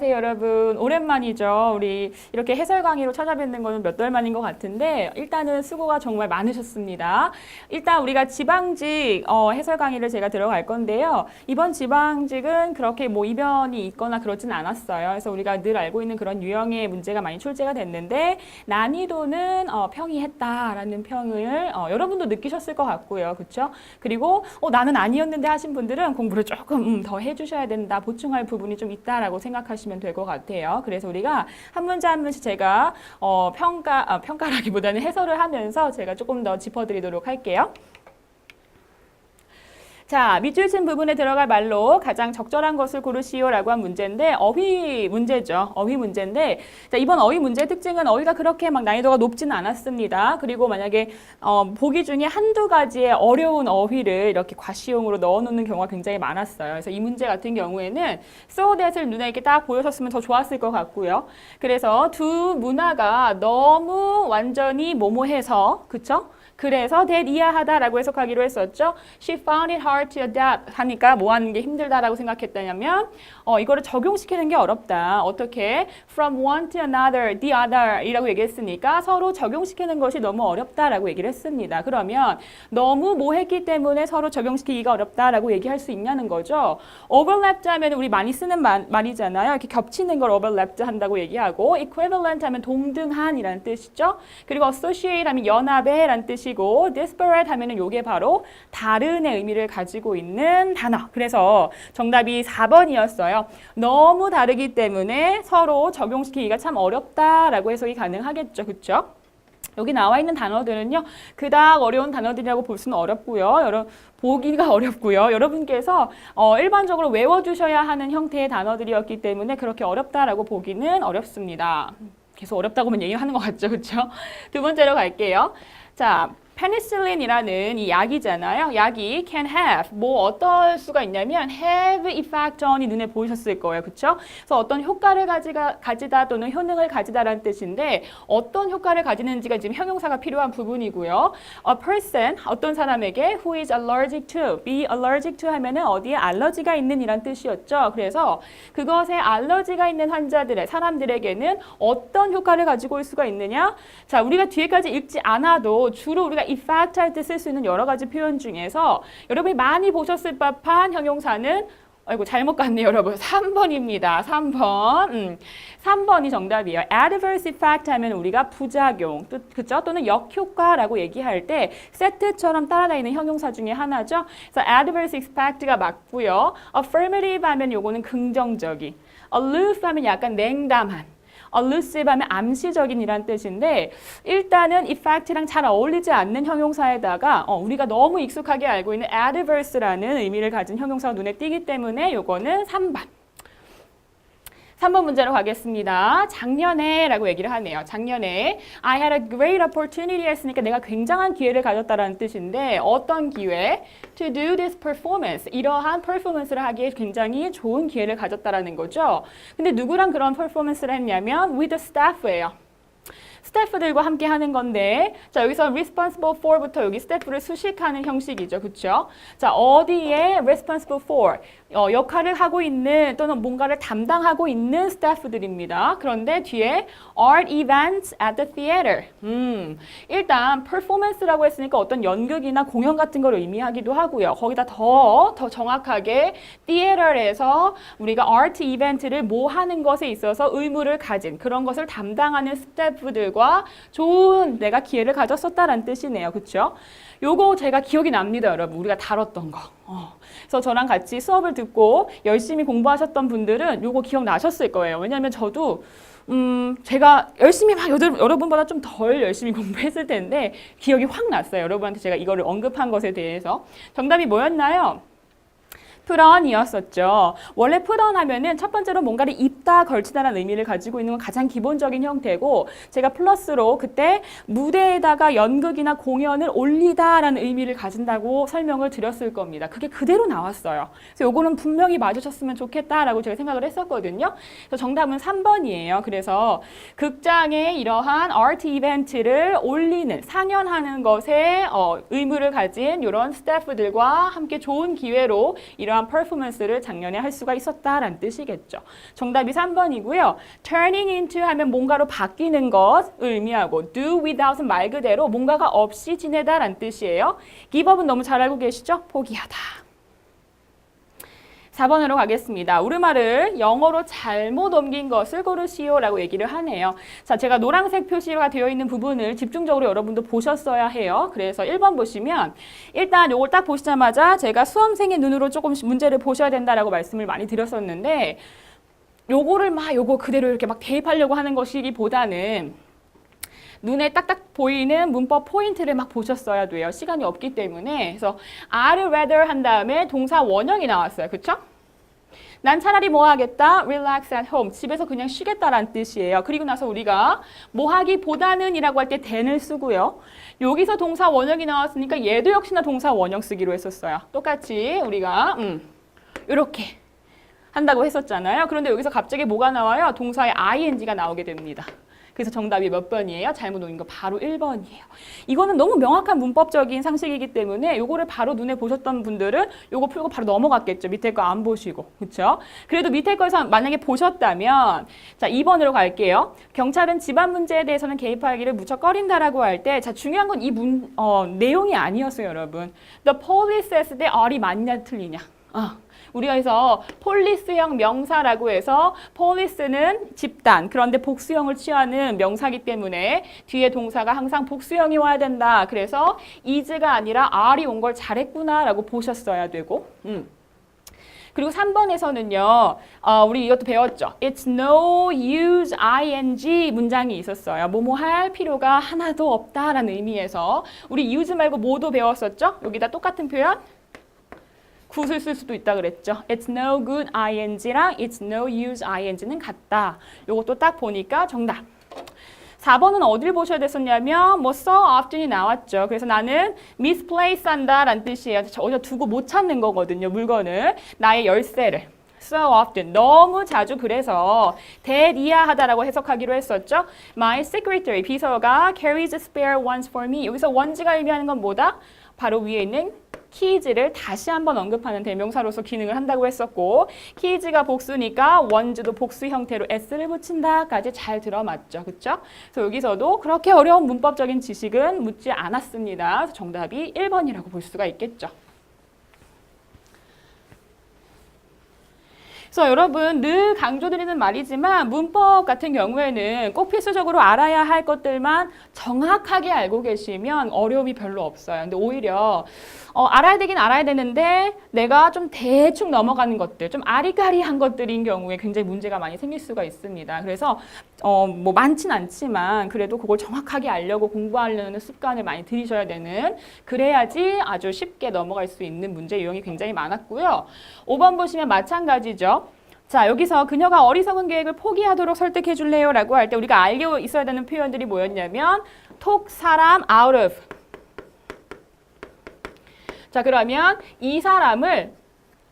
안녕하세요, 여러분. 오랜만이죠. 우리 이렇게 해설 강의로 찾아뵙는 거는 몇 달 만인 것 같은데 일단은 수고가 정말 많으셨습니다. 일단 우리가 지방직 해설 강의를 제가 들어갈 건데요. 이번 지방직은 그렇게 뭐 이변이 있거나 그러진 않았어요. 그래서 우리가 늘 알고 있는 그런 유형의 문제가 많이 출제가 됐는데 난이도는 평이했다라는 평을 여러분도 느끼셨을 것 같고요. 그렇죠? 그리고 나는 아니었는데 하신 분들은 공부를 조금 더 해주셔야 된다. 보충할 부분이 좀 있다라고 생각하시면 될 것 같아요. 그래서 우리가 한 문제 한 문제 제가 평가라기보다는 해설을 하면서 제가 조금 더 짚어드리도록 할게요. 자, 밑줄 친 부분에 들어갈 말로 가장 적절한 것을 고르시오라고 한 문제인데 어휘 문제죠. 어휘 문제인데 자, 이번 어휘 문제의 특징은 어휘가 그렇게 막 난이도가 높지는 않았습니다. 그리고 만약에 보기 중에 한두 가지의 어려운 어휘를 이렇게 과시용으로 넣어놓는 경우가 굉장히 많았어요. 그래서 이 문제 같은 경우에는 so that을 눈에 이렇게 딱 보여줬으면 더 좋았을 것 같고요. 그래서 두 문화가 너무 완전히 뭐뭐해서 그쵸? 그래서 that 이하하다라고 해석하기로 했었죠. She found it hard to adapt 하니까 뭐 하는 게 힘들다라고 생각했다냐면 이거를 적용시키는 게 어렵다. 어떻게? From one to another, the other 이라고 얘기했으니까 서로 적용시키는 것이 너무 어렵다라고 얘기를 했습니다. 그러면 너무 뭐 했기 때문에 서로 적용시키기가 어렵다라고 얘기할 수 있냐는 거죠. overlapped 하면 우리 많이 쓰는 말이잖아요. 이렇게 겹치는 걸 overlapped 한다고 얘기하고 equivalent 하면 동등한이라는 뜻이죠. 그리고 associate 하면 연합해라는 뜻이 고 disparate 하면은 요게 바로 다른의 의미를 가지고 있는 단어. 그래서 정답이 4번이었어요. 너무 다르기 때문에 서로 적용시키기가 참 어렵다라고 해석이 가능하겠죠. 그렇죠? 여기 나와 있는 단어들은요. 그닥 어려운 단어들이라고 볼 수는 어렵고요. 보기가 어렵고요. 여러분께서 일반적으로 외워주셔야 하는 형태의 단어들이었기 때문에 그렇게 어렵다라고 보기는 어렵습니다. 계속 어렵다고만 얘기하는 것 같죠. 그렇죠? 두 번째로 갈게요. 자, 페니실린이라는 이 약이잖아요. 약이 can have, 뭐 어떨 수가 있냐면 have effect on이 눈에 보이셨을 거예요. 그렇죠? 그래서 어떤 효과를 가지다 또는 효능을 가지다라는 뜻인데 어떤 효과를 가지는지가 지금 형용사가 필요한 부분이고요. A person, 어떤 사람에게 who is allergic to, be allergic to 하면은 어디에 알러지가 있는 이란 뜻이었죠. 그래서 그것에 알러지가 있는 환자들의 사람들에게는 어떤 효과를 가지고 올 수가 있느냐? 자, 우리가 뒤에까지 읽지 않아도 주로 우리가 effect 할 때 쓸 수 있는 여러 가지 표현 중에서 여러분이 많이 보셨을 법한 형용사는 아이고 잘못 갔네요 여러분. 3번입니다. 3번. 3번이 정답이에요. adverse effect 하면 우리가 부작용, 그쵸? 또는 역효과라고 얘기할 때 세트처럼 따라다니는 형용사 중에 하나죠. 그래서 adverse effect가 맞고요. affirmative 하면 요거는 긍정적인, aloof 하면 약간 냉담한, elusive 하면 암시적인 이란 뜻인데 일단은 effect랑 잘 어울리지 않는 형용사에다가 우리가 너무 익숙하게 알고 있는 adverse라는 의미를 가진 형용사가 눈에 띄기 때문에 요거는 3번. 3번 문제로 가겠습니다. 작년에 라고 얘기를 하네요. 작년에 I had a great opportunity 했으니까 내가 굉장한 기회를 가졌다라는 뜻인데 어떤 기회? To do this performance. 이러한 퍼포먼스를 하기에 굉장히 좋은 기회를 가졌다라는 거죠. 근데 누구랑 그런 퍼포먼스를 했냐면 with the staff예요. 스태프들과 함께 하는 건데 자 여기서 responsible for부터 여기 스태프를 수식하는 형식이죠. 그렇죠? 자 어디에 responsible for 역할을 하고 있는 또는 뭔가를 담당하고 있는 스태프들입니다. 그런데 뒤에 art events at the theater. 일단 performance라고 했으니까 어떤 연극이나 공연 같은 걸 의미하기도 하고요. 거기다 더 정확하게 theater에서 우리가 art event를 뭐 하는 것에 있어서 의무를 가진 그런 것을 담당하는 스태프들과 좋은 내가 기회를 가졌었다라는 뜻이네요. 그렇죠? 요거 제가 기억이 납니다, 여러분. 우리가 다뤘던 거. 그래서 저랑 같이 수업을 듣고 열심히 공부하셨던 분들은 요거 기억나셨을 거예요. 왜냐하면 저도 제가 열심히 막 여러분보다 좀 덜 열심히 공부했을 텐데 기억이 확 났어요. 여러분한테 제가 이거를 언급한 것에 대해서. 정답이 뭐였나요? put on이었었죠. 원래 put on 하면은 첫 번째로 뭔가를 입다, 걸치다라는 의미를 가지고 있는 건 가장 기본적인 형태고 제가 플러스로 그때 무대에다가 연극이나 공연을 올리다라는 의미를 가진다고 설명을 드렸을 겁니다. 그게 그대로 나왔어요. 그래서 요거는 분명히 맞으셨으면 좋겠다라고 제가 생각을 했었거든요. 그래서 정답은 3번이에요. 그래서 극장에 이러한 아트 이벤트를 올리는, 상연하는 것에 의무를 가진 이런 스태프들과 함께 좋은 기회로 이러한 이러한 퍼포먼스를 작년에 할 수가 있었다라는 뜻이겠죠. 정답이 3번이고요. turning into 하면 뭔가로 바뀌는 것을 의미하고 do without은 말 그대로 뭔가가 없이 지내다라는 뜻이에요. give up은 너무 잘 알고 계시죠? 포기하다. 4번으로 가겠습니다. 우리말을 영어로 잘못 옮긴 것을 고르시오라고 얘기를 하네요. 자, 제가 노란색 표시가 되어 있는 부분을 집중적으로 여러분도 보셨어야 해요. 그래서 1번 보시면 일단 요걸 딱 보시자마자 제가 수험생의 눈으로 조금씩 문제를 보셔야 된다라고 말씀을 많이 드렸었는데 요거를 요거 그대로 이렇게 막 대입하려고 하는 것이기보다는 눈에 딱딱 보이는 문법 포인트를 막 보셨어야 돼요. 시간이 없기 때문에. 그래서 I'd rather 한 다음에 동사 원형이 나왔어요. 그쵸? 난 차라리 뭐 하겠다? Relax at home. 집에서 그냥 쉬겠다라는 뜻이에요. 그리고 나서 우리가 뭐 하기보다는 이라고 할 때 than을 쓰고요. 여기서 동사 원형이 나왔으니까 얘도 역시나 동사 원형 쓰기로 했었어요. 똑같이 우리가 이렇게 한다고 했었잖아요. 그런데 여기서 갑자기 뭐가 나와요? 동사의 ing가 나오게 됩니다. 그래서 정답이 몇 번이에요? 잘못 옮긴 거 바로 1번이에요. 이거는 너무 명확한 문법적인 상식이기 때문에 요거를 바로 눈에 보셨던 분들은 요거 풀고 바로 넘어갔겠죠. 밑에 거 안 보시고. 그렇죠? 그래도 밑에 거에서 만약에 보셨다면 자, 2번으로 갈게요. 경찰은 집안 문제에 대해서는 개입하기를 무척 꺼린다라고 할 때 자, 중요한 건 이 내용이 아니었어요, 여러분. The police says 때 R이 맞냐 틀리냐. 우리가 해서 폴리스형 명사라고 해서 폴리스는 집단, 그런데 복수형을 취하는 명사이기 때문에 뒤에 동사가 항상 복수형이 와야 된다. 그래서 is가 아니라 are이 온 걸 잘했구나 라고 보셨어야 되고 그리고 3번에서는요. 우리 이것도 배웠죠. It's no use ing 문장이 있었어요. 뭐뭐 할 필요가 하나도 없다라는 의미에서 우리 use 말고 뭐도 배웠었죠? 여기다 똑같은 표현 굿을 쓸 수도 있다 그랬죠. It's no good ing랑 it's no use ing는 같다. 요것도 딱 보니까 정답. 4번은 어딜 보셔야 됐었냐면 뭐 so often이 나왔죠. 그래서 나는 misplace 한다 라는 뜻이에요. 어디다 두고 못 찾는 거거든요. 물건을. 나의 열쇠를. So often. 너무 자주 그래서 대리야하다라고 해석하기로 했었죠. My secretary. 비서가 carries spare ones for me. 여기서 ones가 의미하는 건 뭐다? 바로 위에 있는 키즈를 다시 한번 언급하는 대명사로서 기능을 한다고 했었고 키즈가 복수니까 원즈도 복수 형태로 s를 붙인다까지 잘 들어맞죠. 그렇죠? 그래서 여기서도 그렇게 어려운 문법적인 지식은 묻지 않았습니다. 그래서 정답이 1번이라고 볼 수가 있겠죠. 그래서 여러분 늘 강조드리는 말이지만 문법 같은 경우에는 꼭 필수적으로 알아야 할 것들만 정확하게 알고 계시면 어려움이 별로 없어요. 근데 오히려 알아야 되긴 알아야 되는데 내가 좀 대충 넘어가는 것들, 좀 아리까리한 것들인 경우에 굉장히 문제가 많이 생길 수가 있습니다. 그래서 뭐 많진 않지만 그래도 그걸 정확하게 알려고 공부하려는 습관을 많이 들이셔야 되는 그래야지 아주 쉽게 넘어갈 수 있는 문제 유형이 굉장히 많았고요. 5번 보시면 마찬가지죠. 자, 여기서 그녀가 어리석은 계획을 포기하도록 설득해 줄래요? 라고 할 때 우리가 알고 있어야 되는 표현들이 뭐였냐면 톡 사람 out of. 자, 그러면 이 사람을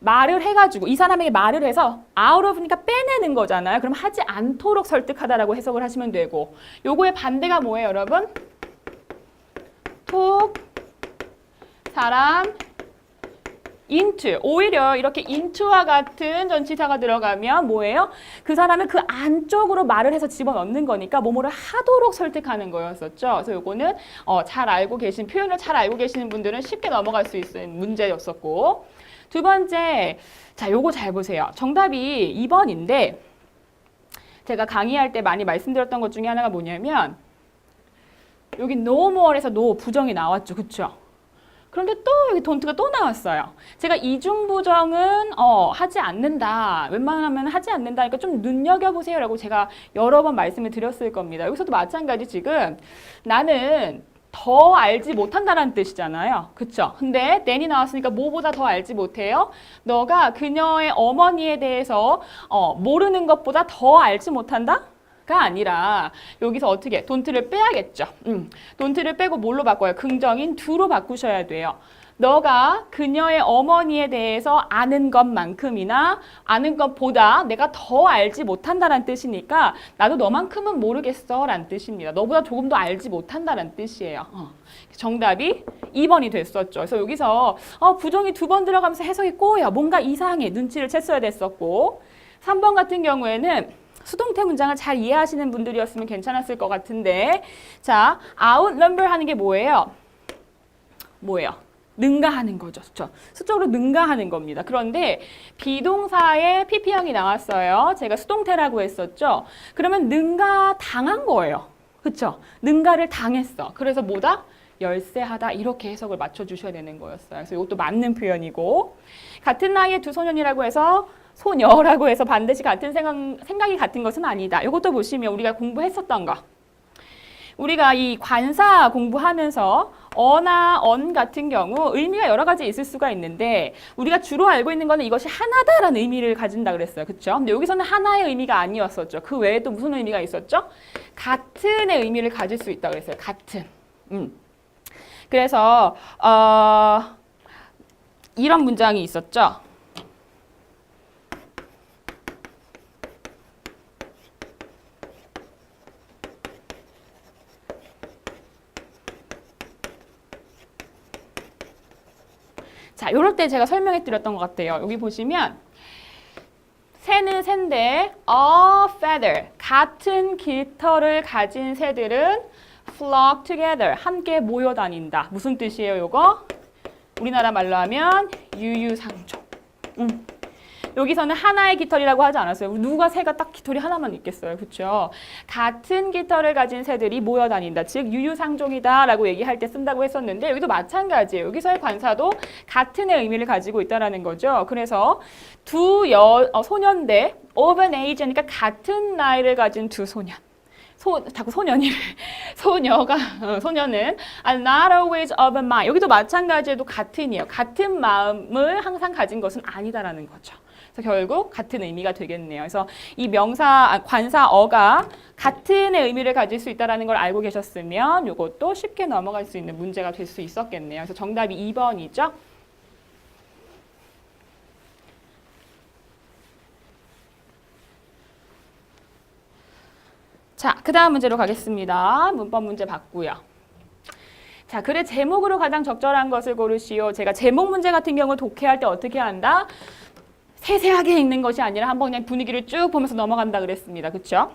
말을 해가지고 이 사람에게 말을 해서 out of니까 빼내는 거잖아요. 그럼 하지 않도록 설득하다라고 해석을 하시면 되고 요거의 반대가 뭐예요, 여러분? 톡 사람 into. 오히려 이렇게 into와 같은 전치사가 들어가면 뭐예요? 그 사람을 그 안쪽으로 말을 해서 집어넣는 거니까 뭐뭐를 하도록 설득하는 거였었죠. 그래서 요거는 잘 알고 계신 표현을 잘 알고 계시는 분들은 쉽게 넘어갈 수 있는 문제였었고 두 번째, 자 요거 잘 보세요. 정답이 2번인데 제가 강의할 때 많이 말씀드렸던 것 중에 하나가 뭐냐면 여기 no more에서 no 부정이 나왔죠. 그렇죠? 그런데 또 여기 don't가 또 나왔어요. 제가 이중부정은 하지 않는다. 웬만하면 하지 않는다. 그러니까 좀 눈여겨보세요 라고 제가 여러 번 말씀을 드렸을 겁니다. 여기서도 마찬가지 지금 나는 더 알지 못한다는 뜻이잖아요. 그쵸? 근데 than이 나왔으니까 뭐보다 더 알지 못해요? 너가 그녀의 어머니에 대해서 모르는 것보다 더 알지 못한다? 가 아니라 여기서 어떻게 don't를 빼야겠죠. don't를 빼고 뭘로 바꿔요? 긍정인 do로 바꾸셔야 돼요. 너가 그녀의 어머니에 대해서 아는 것만큼이나 아는 것보다 내가 더 알지 못한다는 뜻이니까 나도 너만큼은 모르겠어 라는 뜻입니다. 너보다 조금 더 알지 못한다는 뜻이에요. 정답이 2번이 됐었죠. 그래서 여기서 부정이 2번 들어가면서 해석이 꼬여. 뭔가 이상해. 눈치를 챘어야 됐었고 3번 같은 경우에는 수동태 문장을 잘 이해하시는 분들이었으면 괜찮았을 것 같은데 자, outnumber 하는 게 뭐예요? 능가하는 거죠. 그렇죠? 수적으로 능가하는 겁니다. 그런데 비동사에 PP형이 나왔어요. 제가 수동태라고 했었죠. 그러면 능가당한 거예요. 그렇죠? 능가를 당했어. 그래서 뭐다? 열세하다 이렇게 해석을 맞춰주셔야 되는 거였어요. 그래서 이것도 맞는 표현이고 같은 나이의 두 소년이라고 해서 소녀라고 해서 반드시 같은 생각이 같은 것은 아니다. 이것도 보시면 우리가 공부했었던 거. 우리가 이 관사 공부하면서 어나 언 같은 경우 의미가 여러 가지 있을 수가 있는데 우리가 주로 알고 있는 거는 이것이 하나다라는 의미를 가진다 그랬어요. 그렇죠? 근데 여기서는 하나의 의미가 아니었었죠. 그 외에 또 무슨 의미가 있었죠? 같은의 의미를 가질 수 있다고 그랬어요. 같은. 그래서 이런 문장이 있었죠. 자, 요럴 때 제가 설명해 드렸던 것 같아요. 여기 보시면 새는 샌데 a feather 같은 깃털을 가진 새들은 flock together 함께 모여 다닌다. 무슨 뜻이에요, 요거? 우리나라 말로 하면 유유상종. 여기서는 하나의 깃털이라고 하지 않았어요. 누가 새가 딱 깃털이 하나만 있겠어요. 그렇죠? 같은 깃털을 가진 새들이 모여 다닌다. 즉 유유상종이다라고 얘기할 때 쓴다고 했었는데 여기도 마찬가지예요. 여기서의 관사도 같은의 의미를 가지고 있다라는 거죠. 그래서 두 소년대 of an age 하니까 같은 나이를 가진 두 소년. 자꾸 소년이래. 소년은 are not always of a mind. 여기도 마찬가지로 같은이에요. 같은 마음을 항상 가진 것은 아니다라는 거죠. 그래서 결국 같은 의미가 되겠네요. 그래서 이 관사어가 같은의 의미를 가질 수 있다는 걸 알고 계셨으면 이것도 쉽게 넘어갈 수 있는 문제가 될 수 있었겠네요. 그래서 정답이 2번이죠. 자, 그 다음 문제로 가겠습니다. 문법 문제 봤고요. 자, 글의 제목으로 가장 적절한 것을 고르시오. 제가 제목 문제 같은 경우 독해할 때 어떻게 한다? 세세하게 읽는 것이 아니라 한번 그냥 분위기를 쭉 보면서 넘어간다 그랬습니다. 그렇죠?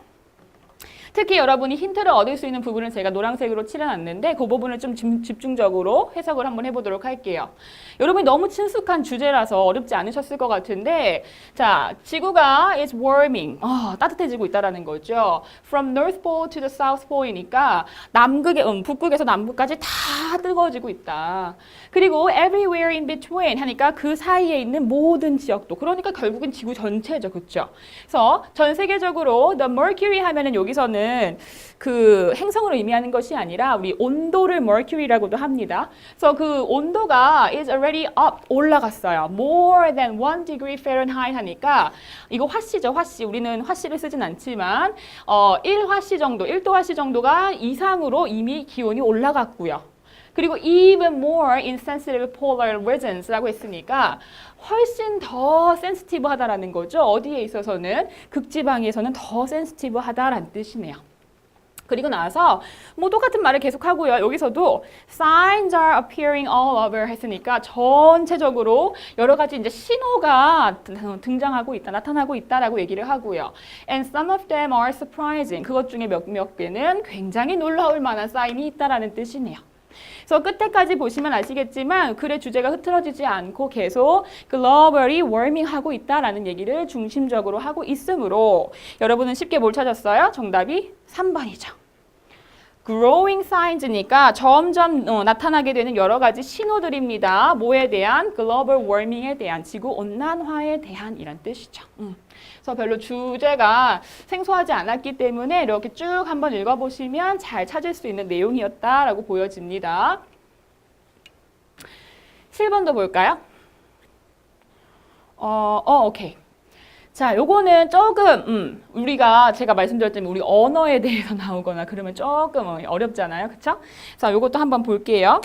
특히 여러분이 힌트를 얻을 수 있는 부분은 제가 노란색으로 칠해놨는데 그 부분을 좀 집중적으로 해석을 한번 해보도록 할게요. 여러분이 너무 친숙한 주제라서 어렵지 않으셨을 것 같은데 자, 지구가 is warming. 따뜻해지고 있다는 거죠. From North Pole to the South Pole이니까 북극에서 남극까지 다 뜨거워지고 있다. 그리고 everywhere in between 하니까 그 사이에 있는 모든 지역도. 그러니까 결국은 지구 전체죠. 그렇죠? 그래서 전 세계적으로 the mercury 하면은 여기서는 그 행성을 의미하는 것이 아니라 우리 온도를 mercury라고도 합니다. 그래서 그 온도가 is already up 올라갔어요. More than 1 degree Fahrenheit 하니까 이거 화씨죠. 화씨. 우리는 화씨를 쓰진 않지만 1화씨 정도, 1도 화씨 정도가 이상으로 이미 기온이 올라갔고요. 그리고 even more insensitive polar regions라고 했으니까 훨씬 더 센시티브하다라는 거죠. 어디에 있어서는 극지방에서는 더 센시티브하다라는 뜻이네요. 그리고 나서 뭐 똑같은 말을 계속하고요. 여기서도 signs are appearing all over 했으니까 전체적으로 여러 가지 이제 신호가 등장하고 있다, 나타나고 있다라고 얘기를 하고요. And some of them are surprising. 그것 중에 몇 개는 굉장히 놀라울 만한 사인이 있다라는 뜻이네요. 그래서 끝에까지 보시면 아시겠지만 글의 주제가 흐트러지지 않고 계속 globally warming하고 있다라는 얘기를 중심적으로 하고 있으므로 여러분은 쉽게 뭘 찾았어요? 정답이 3번이죠. growing signs니까 점점 나타나게 되는 여러 가지 신호들입니다. 뭐에 대한? global warming에 대한, 지구 온난화에 대한 이란 뜻이죠. 그래서 별로 주제가 생소하지 않았기 때문에 이렇게 쭉 한번 읽어보시면 잘 찾을 수 있는 내용이었다라고 보여집니다. 7번도 볼까요? 오케이. 자, 요거는 조금 제가 말씀드렸지만 우리 언어에 대해서 나오거나 그러면 조금 어렵잖아요. 그쵸? 자, 요것도 한번 볼게요.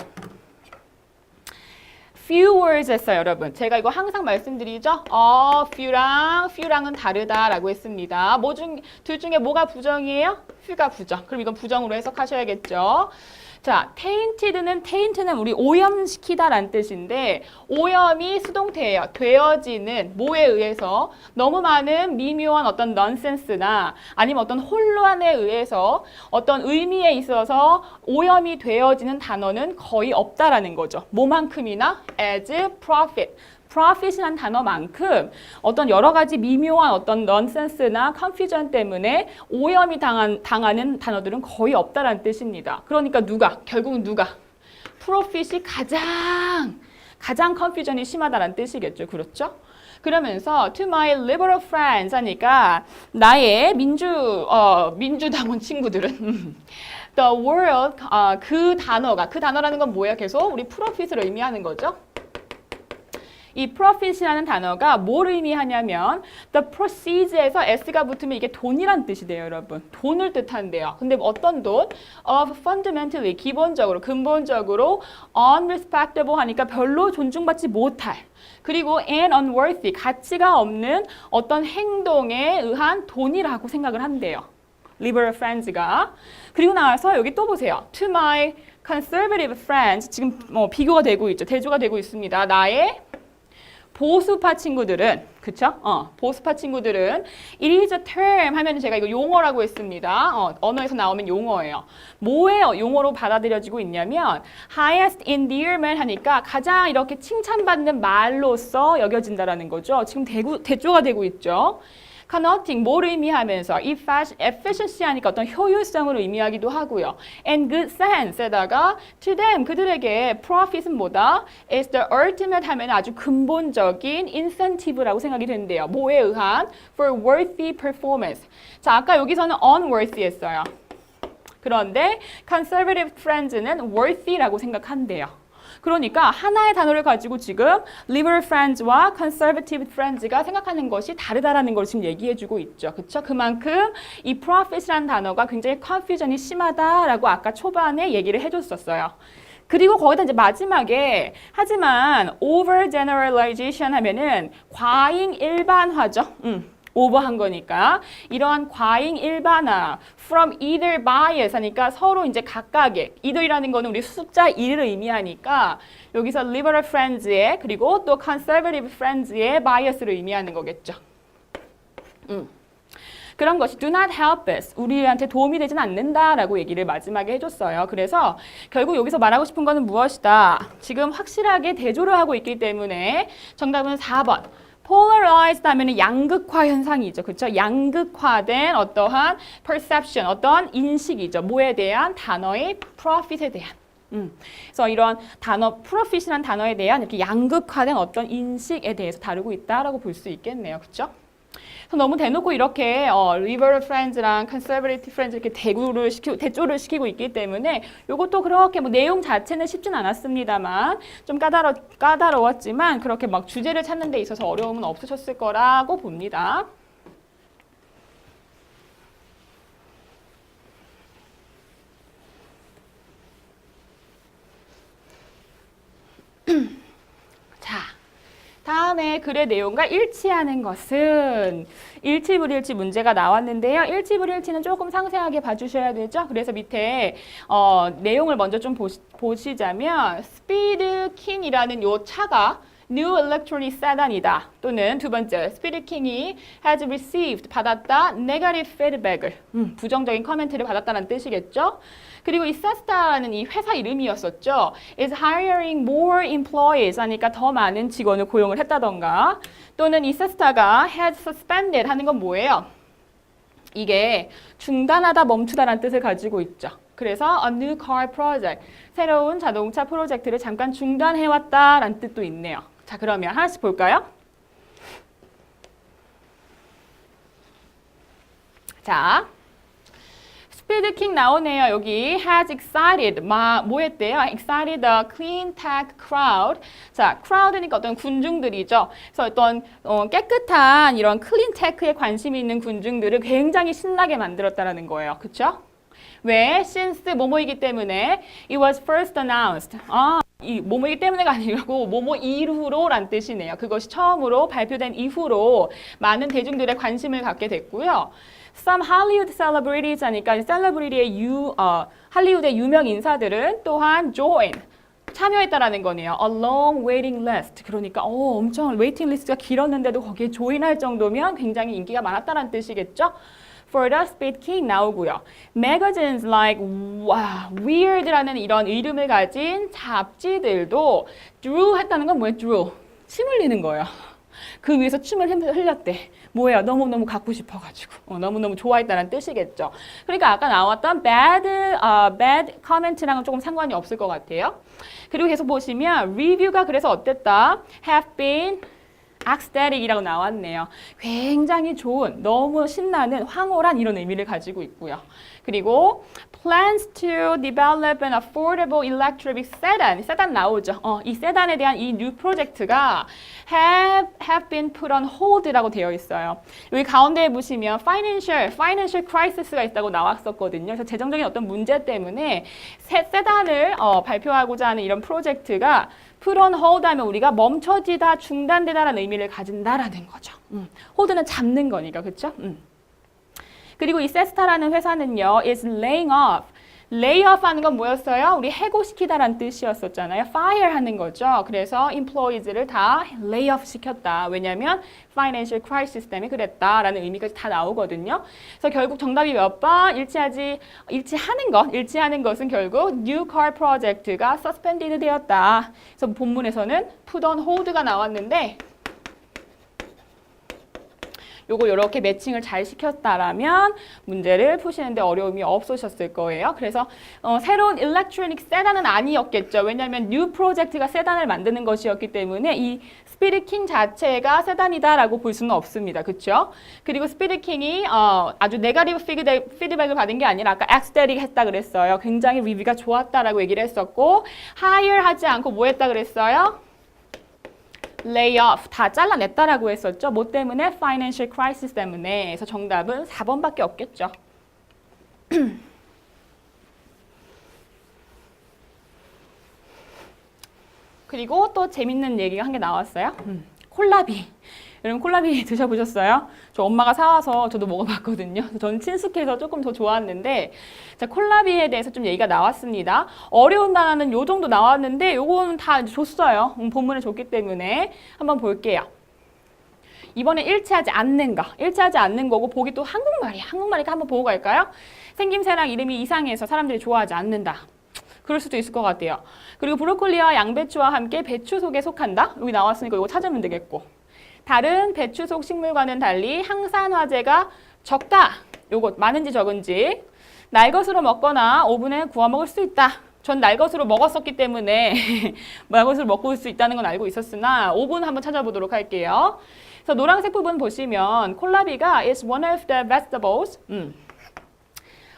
few words 했어요, 여러분. 제가 이거 항상 말씀드리죠. few랑은 다르다라고 했습니다. 둘 중에 뭐가 부정이에요? few가 부정. 그럼 이건 부정으로 해석하셔야겠죠. 자, taint는 우리 오염시키다라는 뜻인데 오염이 수동태예요. 되어지는 뭐에 의해서 너무 많은 미묘한 어떤 넌센스나 아니면 어떤 혼란에 의해서 어떤 의미에 있어서 오염이 되어지는 단어는 거의 없다라는 거죠. 뭐만큼이나 as profit. profit이라는 단어만큼 어떤 여러 가지 미묘한 어떤 넌센스나 컨퓨전 때문에 오염이 당하는 단어들은 거의 없다라는 뜻입니다. 그러니까 결국은 profit이 가장 컨퓨전이 심하다라는 뜻이겠죠. 그렇죠? 그러면서 to my liberal friends 하니까 나의 민주당원 친구들은 the world 그 단어라는 건 뭐예요? 계속 우리 profit을 의미하는 거죠. 이 profit이라는 단어가 뭘 의미하냐면 the proceeds에서 s가 붙으면 이게 돈이란 뜻이 돼요, 여러분. 돈을 뜻한대요. 근데 어떤 돈? of fundamentally, 근본적으로 unrespectable 하니까 별로 존중받지 못할. 그리고 and unworthy, 가치가 없는 어떤 행동에 의한 돈이라고 생각을 한대요. liberal friends가. 그리고 나서 여기 또 보세요. to my conservative friends, 지금 비교가 되고 있죠. 대조가 되고 있습니다. 나의 보수파 친구들은, 그쵸? 보수파 친구들은 it is a term 하면 제가 이거 용어라고 했습니다. 언어에서 나오면 용어예요. 뭐의 용어로 받아들여지고 있냐면 highest endearment 하니까 가장 이렇게 칭찬받는 말로서 여겨진다라는 거죠. 지금 대조가 되고 있죠. connoting, 뭘 의미하면서 efficiency 하니까 어떤 효율성을 의미하기도 하고요. and good sense에다가 to them, 그들에게 profit은 뭐다? is the ultimate 하면 아주 근본적인 incentive라고 생각이 된대요. 뭐에 의한? for worthy performance. 자, 아까 여기서는 unworthy 했어요. 그런데 conservative friends는 worthy라고 생각한대요. 그러니까 하나의 단어를 가지고 지금 liberal friends와 conservative friends가 생각하는 것이 다르다라는 걸 지금 얘기해주고 있죠. 그렇죠? 그만큼 이 profit이라는 단어가 굉장히 confusion이 심하다라고 아까 초반에 얘기를 해줬었어요. 그리고 거기다 이제 마지막에 하지만 overgeneralization 하면은 과잉 일반화죠. 오버한 거니까 이러한 과잉 일반화 from either bias 하니까 서로 이제 각각의 either이라는 거는 우리 숫자 1을 의미하니까 여기서 liberal friends의 그리고 또 conservative friends의 bias를 의미하는 거겠죠. 그런 것이 do not help us, 우리한테 도움이 되진 않는다라고 얘기를 마지막에 해줬어요. 그래서 결국 여기서 말하고 싶은 거는 무엇이다? 지금 확실하게 대조를 하고 있기 때문에 정답은 4번. polarized 하면 양극화 현상이죠. 그렇죠? 양극화된 어떠한 perception, 어떤 인식이죠. 뭐에 대한? 단어의 profit에 대한. 그래서 이런 단어, profit이라는 단어에 대한 이렇게 양극화된 어떤 인식에 대해서 다루고 있다라고 볼 수 있겠네요. 그렇죠? 그래서 너무 대놓고 이렇게 liberal friends랑 conservative friends 이렇게 대조를 시키고 있기 때문에 이것도 그렇게 뭐 내용 자체는 쉽진 않았습니다만 좀 까다로웠지만 그렇게 막 주제를 찾는 데 있어서 어려움은 없으셨을 거라고 봅니다. 자. 다음에 글의 내용과 일치하는 것은 일치불일치 문제가 나왔는데요. 일치불일치는 조금 상세하게 봐주셔야 되죠. 그래서 밑에 내용을 먼저 좀 보시자면 스피드 킹이라는 요 차가 New Electronic Sedan이다. 또는 두 번째, 스피드 킹이 has received, 받았다, negative feedback을, 부정적인 커멘트를 받았다는 뜻이겠죠. 그리고 이 세스타라는 이 회사 이름이었었죠. is hiring more employees 하니까 더 많은 직원을 고용을 했다던가 또는 이 세스타가 had suspended 하는 건 뭐예요? 이게 중단하다, 멈추다라는 뜻을 가지고 있죠. 그래서 a new car project, 새로운 자동차 프로젝트를 잠깐 중단해왔다라는 뜻도 있네요. 자, 그러면 하나씩 볼까요? 자, 스피드킹 나오네요. 여기 has excited, 뭐 했대요? excited the clean tech crowd. 자, crowd니까 어떤 군중들이죠. 그래서 어떤 깨끗한 이런 클린 테크에 관심이 있는 군중들을 굉장히 신나게 만들었다라는 거예요. 그렇죠? 왜? since 뭐뭐이기 때문에 it was first announced. 이 뭐뭐이기 때문에가 아니고 뭐뭐 이후로란 뜻이네요. 그것이 처음으로 발표된 이후로 많은 대중들의 관심을 갖게 됐고요. Some Hollywood celebrities 하니까 셀러브리티의 할리우드의 유명 인사들은 또한 join 참여했다라는 거네요. A long waiting list. 그러니까 엄청 웨이팅 리스트가 길었는데도 거기에 조인할 정도면 굉장히 인기가 많았다는 뜻이겠죠. For the Speed King 나오고요. Magazines like Weird라는 이런 이름을 가진 잡지들도 drew 했다는 건 뭐예요? drew. 침 흘리는 거예요. 그 위에서 춤을 흘렸대. 뭐예요? 너무너무 갖고 싶어가지고. 너무너무 좋아했다는 뜻이겠죠. 그러니까 아까 나왔던 bad comment랑은 조금 상관이 없을 것 같아요. 그리고 계속 보시면 review가 그래서 어땠다? have been ecstatic이라고 나왔네요. 굉장히 좋은, 너무 신나는, 황홀한 이런 의미를 가지고 있고요. 그리고 plans to develop an affordable electric sedan. 세단 나오죠. 이 세단에 대한 이 뉴 프로젝트가 have been put on hold라고 되어 있어요. 여기 가운데에 보시면 financial crisis가 있다고 나왔었거든요. 그래서 재정적인 어떤 문제 때문에 세단을 발표하고자 하는 이런 프로젝트가 put on hold 하면 우리가 멈춰지다, 중단되다라는 의미를 가진다라는 거죠. hold는 잡는 거니까, 그렇죠? 그리고 이 세스타라는 회사는요, is laying off. lay off 하는 건 뭐였어요? 우리 해고시키다라는 뜻이었었잖아요. fire 하는 거죠. 그래서 employees를 다 lay off 시켰다. 왜냐하면 financial crisis 때문에 그랬다라는 의미까지 다 나오거든요. 그래서 결국 정답이 몇 번? 일치하는 것은 결국 new car project가 suspended 되었다. 그래서 본문에서는 put on hold가 나왔는데 요거 이렇게 매칭을 잘 시켰다라면 문제를 푸시는데 어려움이 없으셨을 거예요. 그래서 새로운 일렉트로닉 세단은 아니었겠죠. 왜냐하면 뉴 프로젝트가 세단을 만드는 것이었기 때문에 이 스피릿 킹 자체가 세단이다라고 볼 수는 없습니다. 그렇죠? 그리고 스피릿 킹이 아주 네거티브 피드백을 받은 게 아니라 아까 ecstatic 했다 그랬어요. 굉장히 리뷰가 좋았다라고 얘기를 했었고 hire 하지 않고 뭐 했다 그랬어요? lay off 다 잘라냈다라고 했었죠. 뭐 때문에? financial crisis 때문에. 그래서 정답은 4번밖에 없겠죠. 그리고 또 재밌는 얘기가 한 개 나왔어요. 콜라비. 여러분 콜라비 드셔보셨어요? 저 엄마가 사와서 저도 먹어봤거든요. 저는 친숙해서 조금 더 좋았는데 자 콜라비에 대해서 좀 얘기가 나왔습니다. 어려운 단어는 요 정도 나왔는데 요거는 다 줬어요. 본문에 줬기 때문에 한번 볼게요. 이번에 일치하지 않는 거. 일치하지 않는 거고 보기 또 한국말이야. 한국말이니까 한번 보고 갈까요? 생김새랑 이름이 이상해서 사람들이 좋아하지 않는다. 그럴 수도 있을 것 같아요. 그리고 브로콜리와 양배추와 함께 배추 속에 속한다. 여기 나왔으니까 이거 찾으면 되겠고. 다른 배추 속 식물과는 달리 항산화제가 적다. 요것 많은지 적은지. 날것으로 먹거나 오븐에 구워 먹을 수 있다. 전 날것으로 먹었었기 때문에 날것으로 먹을 수 있다는 건 알고 있었으나 오븐 한번 찾아보도록 할게요. 그래서 노란색 부분 보시면 콜라비가 is one of the vegetables.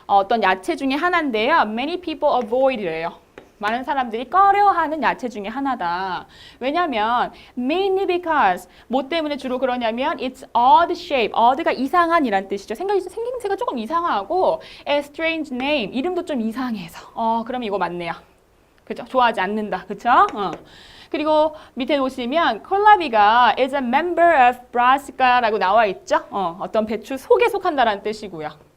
어떤 야채 중에 하나인데요. Many people avoid래요. 많은 사람들이 꺼려하는 야채 중에 하나다. 왜냐면 mainly because 뭐 때문에 주로 그러냐면 it's odd shape. odd가 이상한 이란 뜻이죠. 생김새가 조금 이상하고 a strange name. 이름도 좀 이상해서. 그럼 이거 맞네요. 그죠? 좋아하지 않는다. 그쵸? 그리고 밑에 보시면 콜라비가 is a member of brassica라고 나와 있죠. 어떤 배추 속에 속한다라는 뜻이고요.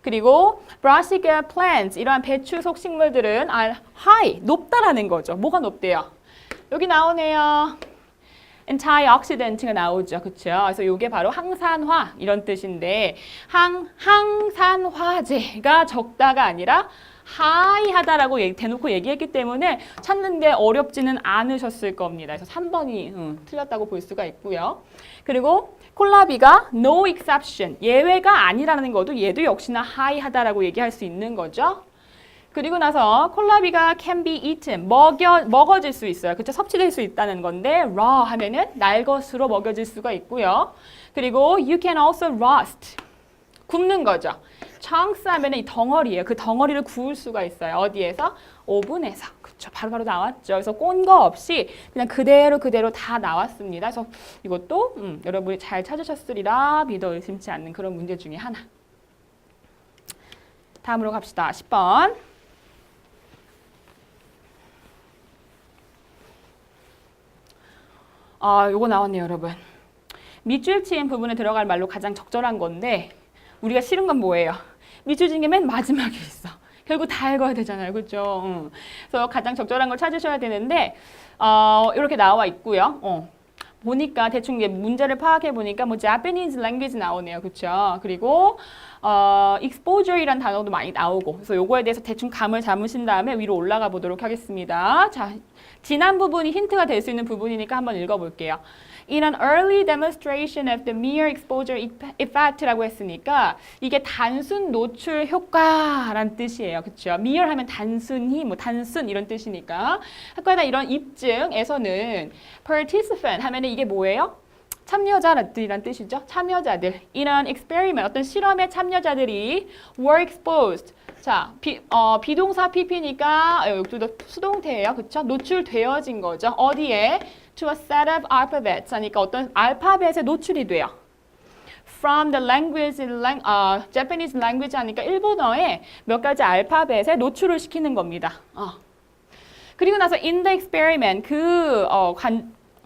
그리고 brassica plants 이러한 배추 속 식물들은 are high 높다라는 거죠. 뭐가 높대요? 여기 나오네요. antioxidant가 나오죠. 그렇죠? 그래서 이게 바로 항산화 이런 뜻인데 항산화제가 적다가 아니라 하이하다라고 대놓고 얘기했기 때문에 찾는 게 어렵지는 않으셨을 겁니다. 그래서 3번이 틀렸다고 볼 수가 있고요. 그리고 콜라비가 no exception, 예외가 아니라는 것도 얘도 역시나 하이하다라고 얘기할 수 있는 거죠. 그리고 나서 콜라비가 can be eaten, 먹어질 수 있어요. 그쵸? 섭취될 수 있다는 건데 raw 하면은 날것으로 먹여질 수가 있고요. 그리고 you can also roast, 굽는 거죠. chunks 하면은 이 덩어리예요. 그 덩어리를 구울 수가 있어요. 어디에서? 오븐에서. 그쵸? 바로바로 나왔죠. 그래서 꼰 거 없이 그냥 그대로 다 나왔습니다. 그래서 이것도 여러분이 잘 찾으셨으리라 믿어 의심치 않는 그런 문제 중에 하나. 다음으로 갑시다. 10번. 요거 나왔네요, 여러분. 밑줄 치인 부분에 들어갈 말로 가장 적절한 건데 우리가 싫은 건 뭐예요? 밑줄 치인 게 맨 마지막에 있어. 결국 다 읽어야 되잖아요, 그렇죠? 그래서 가장 적절한 걸 찾으셔야 되는데 이렇게 나와 있고요. 보니까 대충 이제 문제를 파악해 보니까 뭐 Japanese language 나오네요, 그렇죠? 그리고 exposure이란 단어도 많이 나오고, 그래서 요거에 대해서 대충 감을 잡으신 다음에 위로 올라가 보도록 하겠습니다. 자, 지난 부분이 힌트가 될 수 있는 부분이니까 한번 읽어볼게요. In an early demonstration of the mere exposure effect라고 했으니까 이게 단순 노출 효과란 뜻이에요. 그렇죠? mere 하면 단순히, 뭐 단순 이런 뜻이니까 학과나 이런 입증에서는 participant 하면 이게 뭐예요? 참여자들이란 뜻이죠. 참여자들. In an experiment, 어떤 실험의 참여자들이 were exposed. 자, 비동사 PP니까 여기도 수동태예요. 그렇죠? 노출되어진 거죠. 어디에? To a set of alphabets. 하니까 어떤 알파벳에 노출이 돼요. From the language, Japanese language 하니까 일본어의 몇 가지 알파벳에 노출을 시키는 겁니다. 그리고 나서 in the experiment,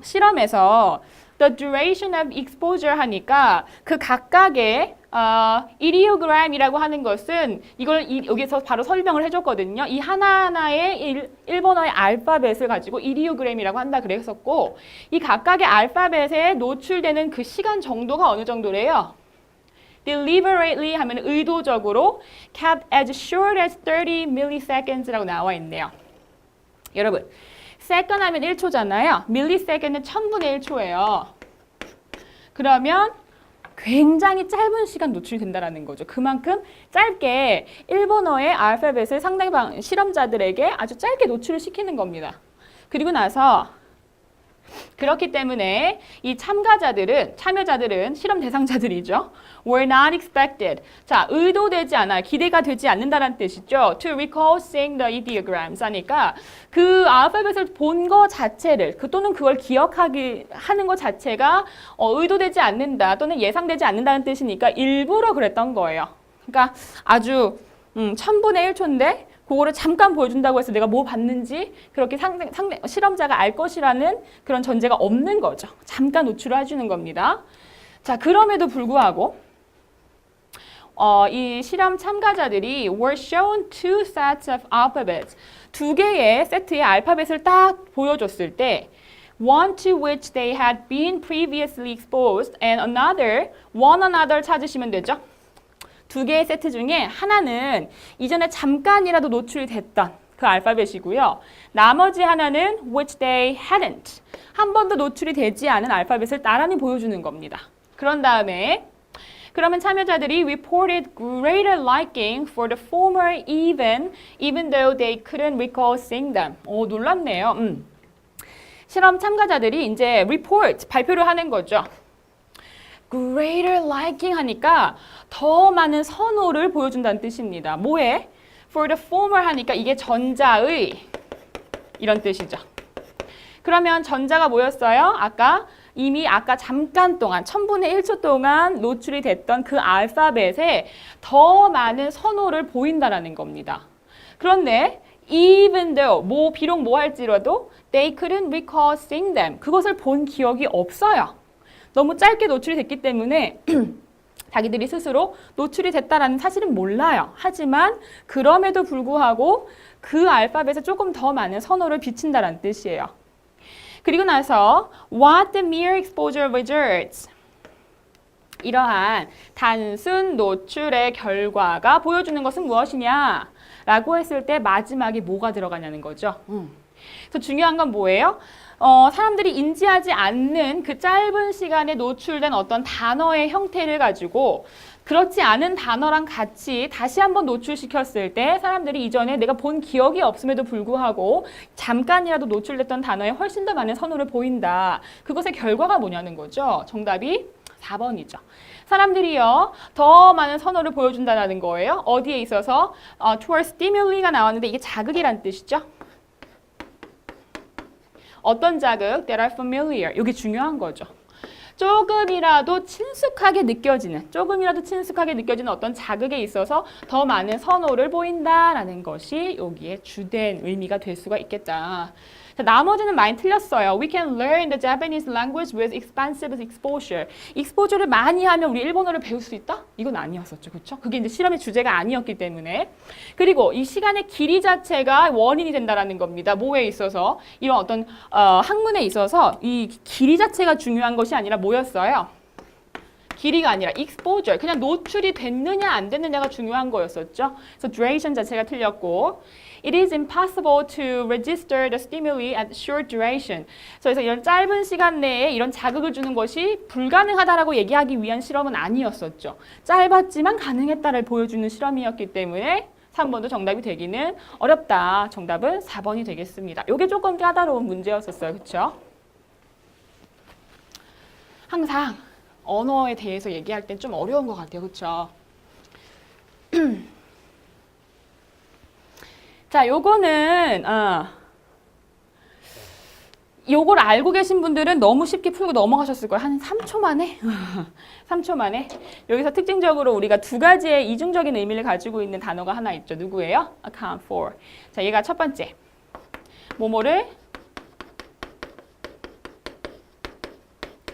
실험에서 the duration of exposure 하니까 그 각각의 ideogram이라고 하는 것은 이걸 여기서 바로 설명을 해줬거든요. 이 하나하나의 일본어의 알파벳을 가지고 ideogram이라고 한다 그랬었고 이 각각의 알파벳에 노출되는 그 시간 정도가 어느 정도래요? deliberately 하면 의도적으로 kept as short as 30 milliseconds라고 나와 있네요. 여러분, second 하면 1초잖아요. millisecond은 1000분의 1초예요. 그러면 굉장히 짧은 시간 노출이 된다는 거죠. 그만큼 짧게 일본어의 알파벳을 상대방 실험자들에게 아주 짧게 노출을 시키는 겁니다. 그리고 나서 그렇기 때문에 이 참여자들은 실험 대상자들이죠. were not expected. 자, 의도되지 않아요. 기대가 되지 않는다는 뜻이죠. to recall seeing the ideograms 하니까 그 알파벳을 본 거 자체를 또는 그걸 기억하기 하는 것 자체가 의도되지 않는다 또는 예상되지 않는다는 뜻이니까 일부러 그랬던 거예요. 그러니까 아주 1000분의 1초인데 그거를 잠깐 보여준다고 해서 내가 뭐 봤는지 그렇게 실험자가 알 것이라는 그런 전제가 없는 거죠. 잠깐 노출을 해주는 겁니다. 자, 그럼에도 불구하고 이 실험 참가자들이 were shown two sets of alphabets. 두 개의 세트의 알파벳을 딱 보여줬을 때 one to which they had been previously exposed and one another 찾으시면 되죠. 두 개의 세트 중에 하나는 이전에 잠깐이라도 노출이 됐던 그 알파벳이고요. 나머지 하나는 which they hadn't. 한 번도 노출이 되지 않은 알파벳을 나란히 보여주는 겁니다. 그런 다음에 그러면 참여자들이 reported greater liking for the former even though they couldn't recall seeing them. 놀랍네요. 실험 참가자들이 이제 report, 발표를 하는 거죠. greater liking 하니까 더 많은 선호를 보여준다는 뜻입니다. 뭐에? for the former 하니까 이게 전자의 이런 뜻이죠. 그러면 전자가 뭐였어요? 이미 아까 잠깐 동안 1000분의 1초 동안 노출이 됐던 그 알파벳에 더 많은 선호를 보인다라는 겁니다. 그런데 even though 비록 할지라도 they couldn't recall seeing them. 그것을 본 기억이 없어요. 너무 짧게 노출이 됐기 때문에 자기들이 스스로 노출이 됐다라는 사실은 몰라요. 하지만 그럼에도 불구하고 그 알파벳에 조금 더 많은 선호를 비친다는 뜻이에요. 그리고 나서 what the mere exposure results. 이러한 단순 노출의 결과가 보여주는 것은 무엇이냐? 라고 했을 때 마지막에 뭐가 들어가냐는 거죠. 그래서 중요한 건 뭐예요? 사람들이 인지하지 않는 그 짧은 시간에 노출된 어떤 단어의 형태를 가지고 그렇지 않은 단어랑 같이 다시 한번 노출시켰을 때 사람들이 이전에 내가 본 기억이 없음에도 불구하고 잠깐이라도 노출됐던 단어에 훨씬 더 많은 선호를 보인다. 그것의 결과가 뭐냐는 거죠. 정답이 4번이죠. 사람들이요, 더 많은 선호를 보여준다는 거예요. 어디에 있어서? towards stimulu가 나왔는데 이게 자극이란 뜻이죠. 어떤 자극? that are familiar. 이게 중요한 거죠. 조금이라도 친숙하게 느껴지는 어떤 자극에 있어서 더 많은 선호를 보인다라는 것이 여기에 주된 의미가 될 수가 있겠다. 자, 나머지는 많이 틀렸어요. We can learn the Japanese language with expansive exposure. exposure를 많이 하면 우리 일본어를 배울 수 있다? 이건 아니었었죠. 그렇죠? 그게 이제 실험의 주제가 아니었기 때문에. 그리고 이 시간의 길이 자체가 원인이 된다라는 겁니다. 뭐에 있어서? 이런 어떤 학문에 있어서 이 길이 자체가 중요한 것이 아니라 뭐였어요? 길이가 아니라 exposure, 그냥 노출이 됐느냐 안 됐느냐가 중요한 거였었죠. 그래서 duration 자체가 틀렸고 It is impossible to register the stimuli at short duration. 그래서 이런 짧은 시간 내에 이런 자극을 주는 것이 불가능하다라고 얘기하기 위한 실험은 아니었었죠. 짧았지만 가능했다를 보여주는 실험이었기 때문에 3번도 정답이 되기는 어렵다. 정답은 4번이 되겠습니다. 이게 조금 까다로운 문제였었어요. 그렇죠? 항상 언어에 대해서 얘기할 땐 좀 어려운 것 같아요. 그렇죠? 자, 요거는 요걸 알고 계신 분들은 너무 쉽게 풀고 넘어가셨을 거예요. 한 3초 만에? 3초 만에? 여기서 특징적으로 우리가 두 가지의 이중적인 의미를 가지고 있는 단어가 하나 있죠. 누구예요? account for. 자, 얘가 첫 번째. 뭐뭐를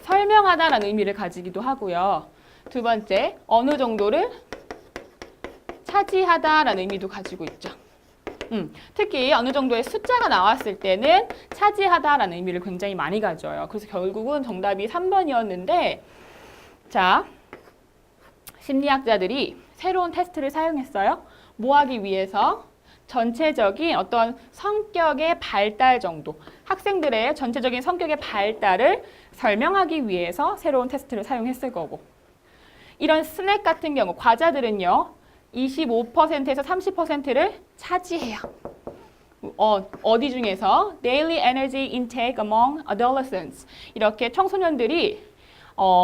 설명하다라는 의미를 가지기도 하고요. 두 번째, 어느 정도를 차지하다라는 의미도 가지고 있죠. 특히 어느 정도의 숫자가 나왔을 때는 차지하다라는 의미를 굉장히 많이 가져요. 그래서 결국은 정답이 3번이었는데 자, 심리학자들이 새로운 테스트를 사용했어요. 뭐 하기 위해서? 전체적인 어떤 성격의 발달 정도, 학생들의 전체적인 성격의 발달을 설명하기 위해서 새로운 테스트를 사용했을 거고 이런 스낵 같은 경우 과자들은요. 25%에서 30%를 차지해요. 어디 중에서? Daily energy intake among adolescents. 이렇게 청소년들이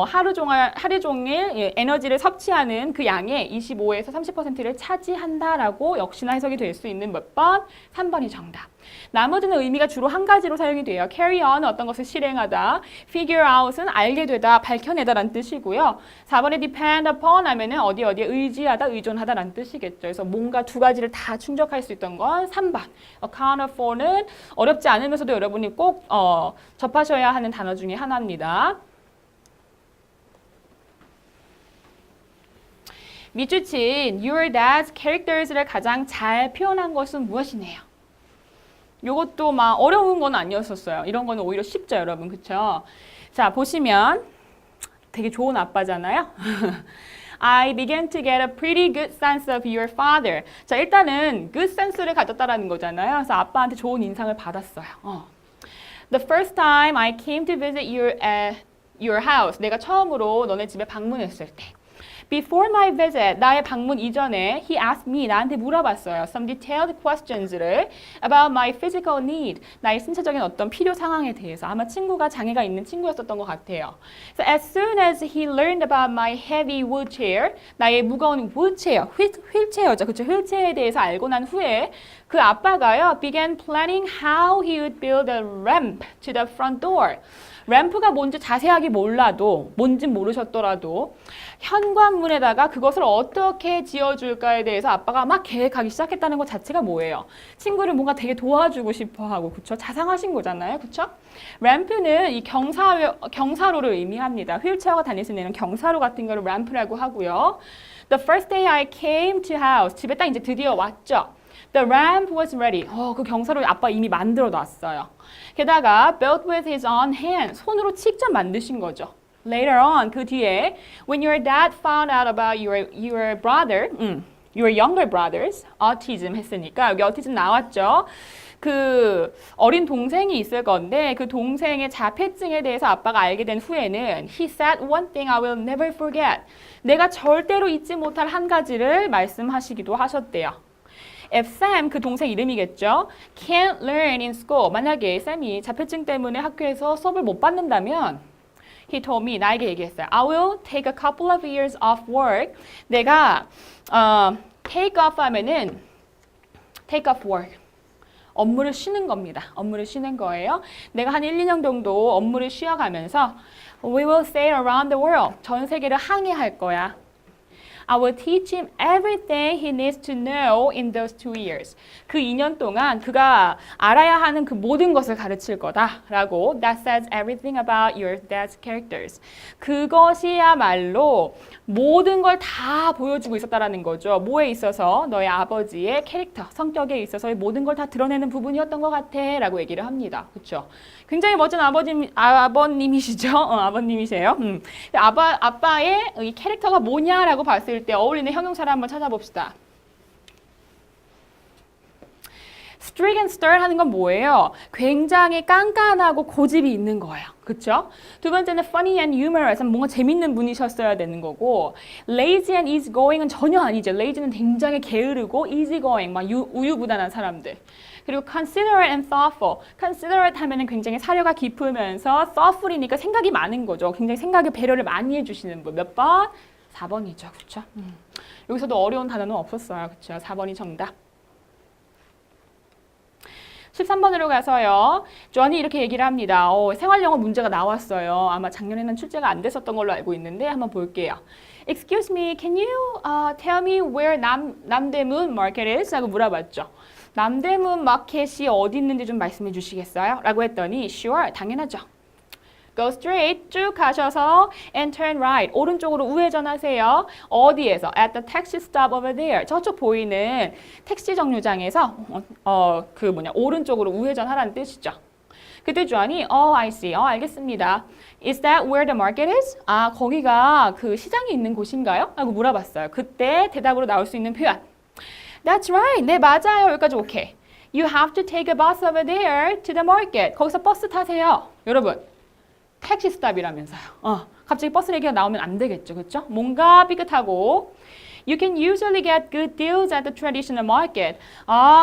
하루 종일 에너지를 섭취하는 그 양의 25에서 30%를 차지한다라고 역시나 해석이 될 수 있는 몇 번? 3번이 정답. 나머지는 의미가 주로 한 가지로 사용이 돼요. carry on은 어떤 것을 실행하다, figure out은 알게 되다, 밝혀내다라는 뜻이고요. 4번에 depend upon 하면은 어디에 의지하다, 의존하다라는 뜻이겠죠. 그래서 뭔가 두 가지를 다 충족할 수 있던 건 3번. account for는 어렵지 않으면서도 여러분이 꼭 접하셔야 하는 단어 중에 하나입니다. 밑줄친 your dad's characters를 가장 잘 표현한 것은 무엇이네요? 요것도 막 어려운 건 아니었었어요. 이런 거는 오히려 쉽죠, 여러분. 그쵸? 자, 보시면 되게 좋은 아빠잖아요. I began to get a pretty good sense of your father. 자, 일단은 good sense를 가졌다라는 거잖아요. 그래서 아빠한테 좋은 인상을 받았어요. The first time I came to visit your house. 내가 처음으로 너네 집에 방문했을 때. Before my visit, 나의 방문 이전에 he asked me, 나한테 물어봤어요. Some detailed questions를 about my physical need, 나의 신체적인 어떤 필요 상황에 대해서. 아마 친구가 장애가 있는 친구였었던 것 같아요. So as soon as he learned about my heavy wheelchair, 나의 무거운 wheelchair, 휠체어죠. 그렇죠? 휠체어에 대해서 알고 난 후에 그 아빠가요, began planning how he would build a ramp to the front door. 램프가 뭔지 자세하게 몰라도, 뭔지 모르셨더라도 현관문에다가 그것을 어떻게 지어줄까에 대해서 아빠가 막 계획하기 시작했다는 것 자체가 뭐예요? 친구를 뭔가 되게 도와주고 싶어하고, 그쵸? 자상하신 거잖아요, 그쵸? 램프는 이 경사로를 의미합니다. 휠체어가 다닐 수 있는 경사로 같은 거를 램프라고 하고요. The first day I came to house, 집에 딱 이제 드디어 왔죠. The ramp was ready. 그 경사로 아빠 이미 만들어 놨어요. 게다가 built with his own hand. 손으로 직접 만드신 거죠. Later on, 그 뒤에 when your dad found out about your brother, your younger brothers, autism 했으니까 여기 autism 나왔죠. 그 어린 동생이 있을 건데 그 동생의 자폐증에 대해서 아빠가 알게 된 후에는 he said one thing I will never forget. 내가 절대로 잊지 못할 한 가지를 말씀하시기도 하셨대요. If Sam, 그 동생 이름이겠죠. Can't learn in school. 만약에 Sam이 자폐증 때문에 학교에서 수업을 못 받는다면 He told me, 나에게 얘기했어요. I will take a couple of years off work. 내가 take off 하면은 take off work. 업무를 쉬는 겁니다. 업무를 쉬는 거예요. 내가 한 1, 2년 정도 업무를 쉬어가면서 We will sail around the world. 전 세계를 항해할 거야. I will teach him everything he needs to know in those 2 years. 그 2년 동안 그가 알아야 하는 그 모든 것을 가르칠 거다라고 That says everything about your dad's characters. 그것이야말로 모든 걸 다 보여주고 있었다라는 거죠. 뭐에 있어서? 너의 아버지의 캐릭터, 성격에 있어서의 모든 걸 다 드러내는 부분이었던 것 같아 라고 얘기를 합니다. 그렇죠? 굉장히 멋진 아버님이시죠? 아버님이세요. 아빠의 이 캐릭터가 뭐냐라고 봤을 때 어울리는 형용사를 한번 찾아봅시다. strict and stern 하는 건 뭐예요? 굉장히 깐깐하고 고집이 있는 거예요. 그렇죠? 두 번째는 funny and humorous, 뭔가 재밌는 분이셨어야 되는 거고 lazy and easygoing은 전혀 아니죠. lazy는 굉장히 게으르고 easygoing, 막 우유부단한 사람들. 그리고 considerate and thoughtful. considerate 하면은 굉장히 사려가 깊으면서 thoughtful이니까 생각이 많은 거죠. 굉장히 생각에 배려를 많이 해주시는 분. 몇 번? 4번이죠. 그렇죠? 여기서도 어려운 단어는 없었어요. 그렇죠? 4번이 정답. 13번으로 가서요. 존이 이렇게 얘기를 합니다. 생활영어 문제가 나왔어요. 아마 작년에는 출제가 안 됐었던 걸로 알고 있는데 한번 볼게요. Excuse me, can you tell me where 남대문 market is? 라고 물어봤죠. 남대문 마켓이 어디 있는지 좀 말씀해 주시겠어요? 라고 했더니 sure, 당연하죠. Go straight, 쭉 가셔서 and turn right, 오른쪽으로 우회전하세요. 어디에서? At the taxi stop over there. 저쪽 보이는 택시 정류장에서 오른쪽으로 우회전하라는 뜻이죠. 그때 주한이 I see, 알겠습니다. Is that where the market is? 거기가 그 시장이 있는 곳인가요? 라고 물어봤어요. 그때 대답으로 나올 수 있는 표현. That's right, 네 맞아요. 여기까지 오케이. You have to take a bus over there to the market. 거기서 버스 타세요. 여러분. 택시 스탑이라면서요. 갑자기 버스 얘기가 나오면 안 되겠죠. 그렇죠? 뭔가 삐끗하고 You can usually get good deals at the traditional market.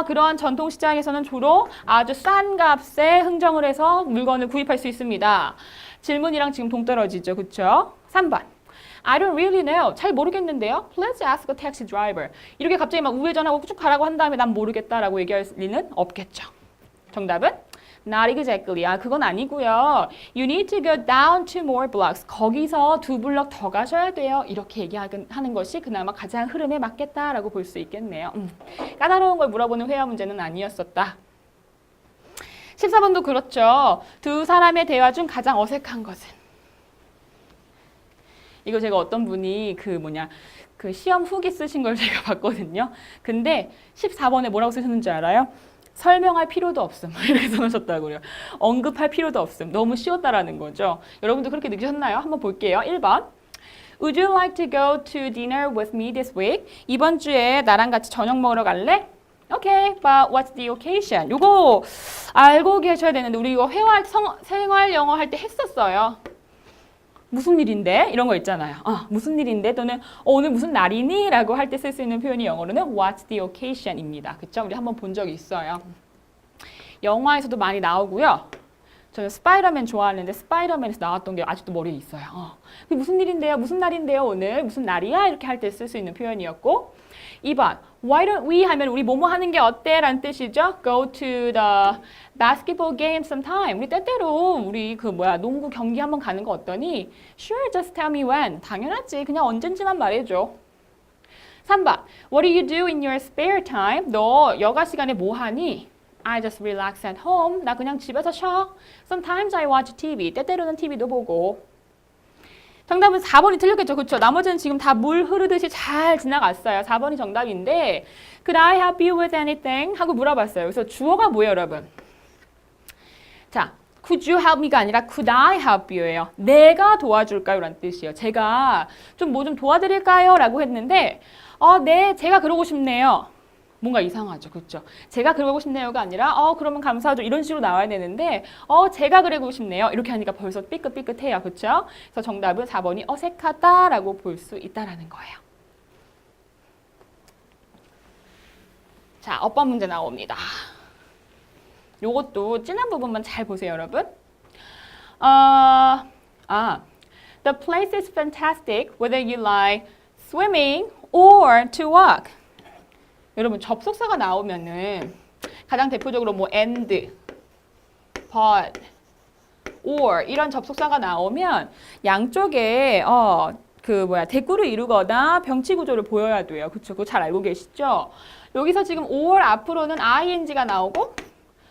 그러한 전통시장에서는 주로 아주 싼 값에 흥정을 해서 물건을 구입할 수 있습니다. 질문이랑 지금 동떨어지죠. 그렇죠? 3번. I don't really know. 잘 모르겠는데요. Let's ask a taxi driver. 이렇게 갑자기 막 우회전하고 쭉 가라고 한 다음에 난 모르겠다라고 얘기할 리는 없겠죠. 정답은? Not exactly. 그건 아니고요. You need to go down 2 more blocks. 거기서 2 블럭 더 가셔야 돼요. 이렇게 얘기하는 것이 그나마 가장 흐름에 맞겠다라고 볼 수 있겠네요. 까다로운 걸 물어보는 회화 문제는 아니었었다. 14번도 그렇죠. 두 사람의 대화 중 가장 어색한 것은? 이거 제가 어떤 분이 그 시험 후기 쓰신 걸 제가 봤거든요. 근데 14번에 뭐라고 쓰셨는지 알아요? 설명할 필요도 없음. 이렇게 써놓으셨다고요. 언급할 필요도 없음. 너무 쉬웠다라는 거죠. 여러분도 그렇게 느끼셨나요? 한번 볼게요. 1번. Would you like to go to dinner with me this week? 이번 주에 나랑 같이 저녁 먹으러 갈래? Okay, but what's the occasion? 요거 알고 계셔야 되는데 우리 이거 생활 영어 할 때 했었어요. 무슨 일인데? 이런 거 있잖아요. 무슨 일인데? 또는 오늘 무슨 날이니? 라고 할 때 쓸 수 있는 표현이 영어로는 What's the occasion입니다. 그쵸? 우리 한번 본 적이 있어요. 영화에서도 많이 나오고요. 저는 스파이더맨 좋아하는데 스파이더맨에서 나왔던 게 아직도 머리에 있어요. 그게 무슨 일인데요? 무슨 날인데요? 오늘 무슨 날이야? 이렇게 할 때 쓸 수 있는 표현이었고 2번 Why don't we 하면 우리 뭐뭐 하는 게 어때? 라는 뜻이죠. Go to the basketball game sometime. 우리 때때로 우리 농구 경기 한번 가는 거 어떠니? Sure, just tell me when. 당연하지. 그냥 언젠지만 말해줘. 3번 What do you do in your spare time? 너 여가 시간에 뭐 하니? I just relax at home. 나 그냥 집에서 쉬어. Sometimes I watch TV. 때때로는 TV도 보고. 정답은 4번이 틀렸겠죠. 그렇죠? 나머지는 지금 다 물 흐르듯이 잘 지나갔어요. 4번이 정답인데 Could I help you with anything? 하고 물어봤어요. 그래서 주어가 뭐예요, 여러분? 자, Could you help me가 아니라 Could I help you예요. 내가 도와줄까요? 라는 뜻이에요. 제가 좀 뭐 좀 도와드릴까요? 라고 했는데 네, 제가 그러고 싶네요. 뭔가 이상하죠. 그렇죠? 제가 그러고 싶네요가 아니라 그러면 감사하죠. 이런 식으로 나와야 되는데 제가 그러고 싶네요. 이렇게 하니까 벌써 삐끗삐끗해요. 그렇죠? 그래서 정답은 4번이 어색하다라고 볼 수 있다라는 거예요. 자, 어법 문제 나옵니다. 요것도 진한 부분만 잘 보세요, 여러분. The place is fantastic whether you like swimming or to walk. 여러분 접속사가 나오면은 가장 대표적으로 뭐 and, but, or 이런 접속사가 나오면 양쪽에 대꾸를 이루거나 병치 구조를 보여야 돼요. 그쵸? 그거 잘 알고 계시죠? 여기서 지금 or 앞으로는 ing가 나오고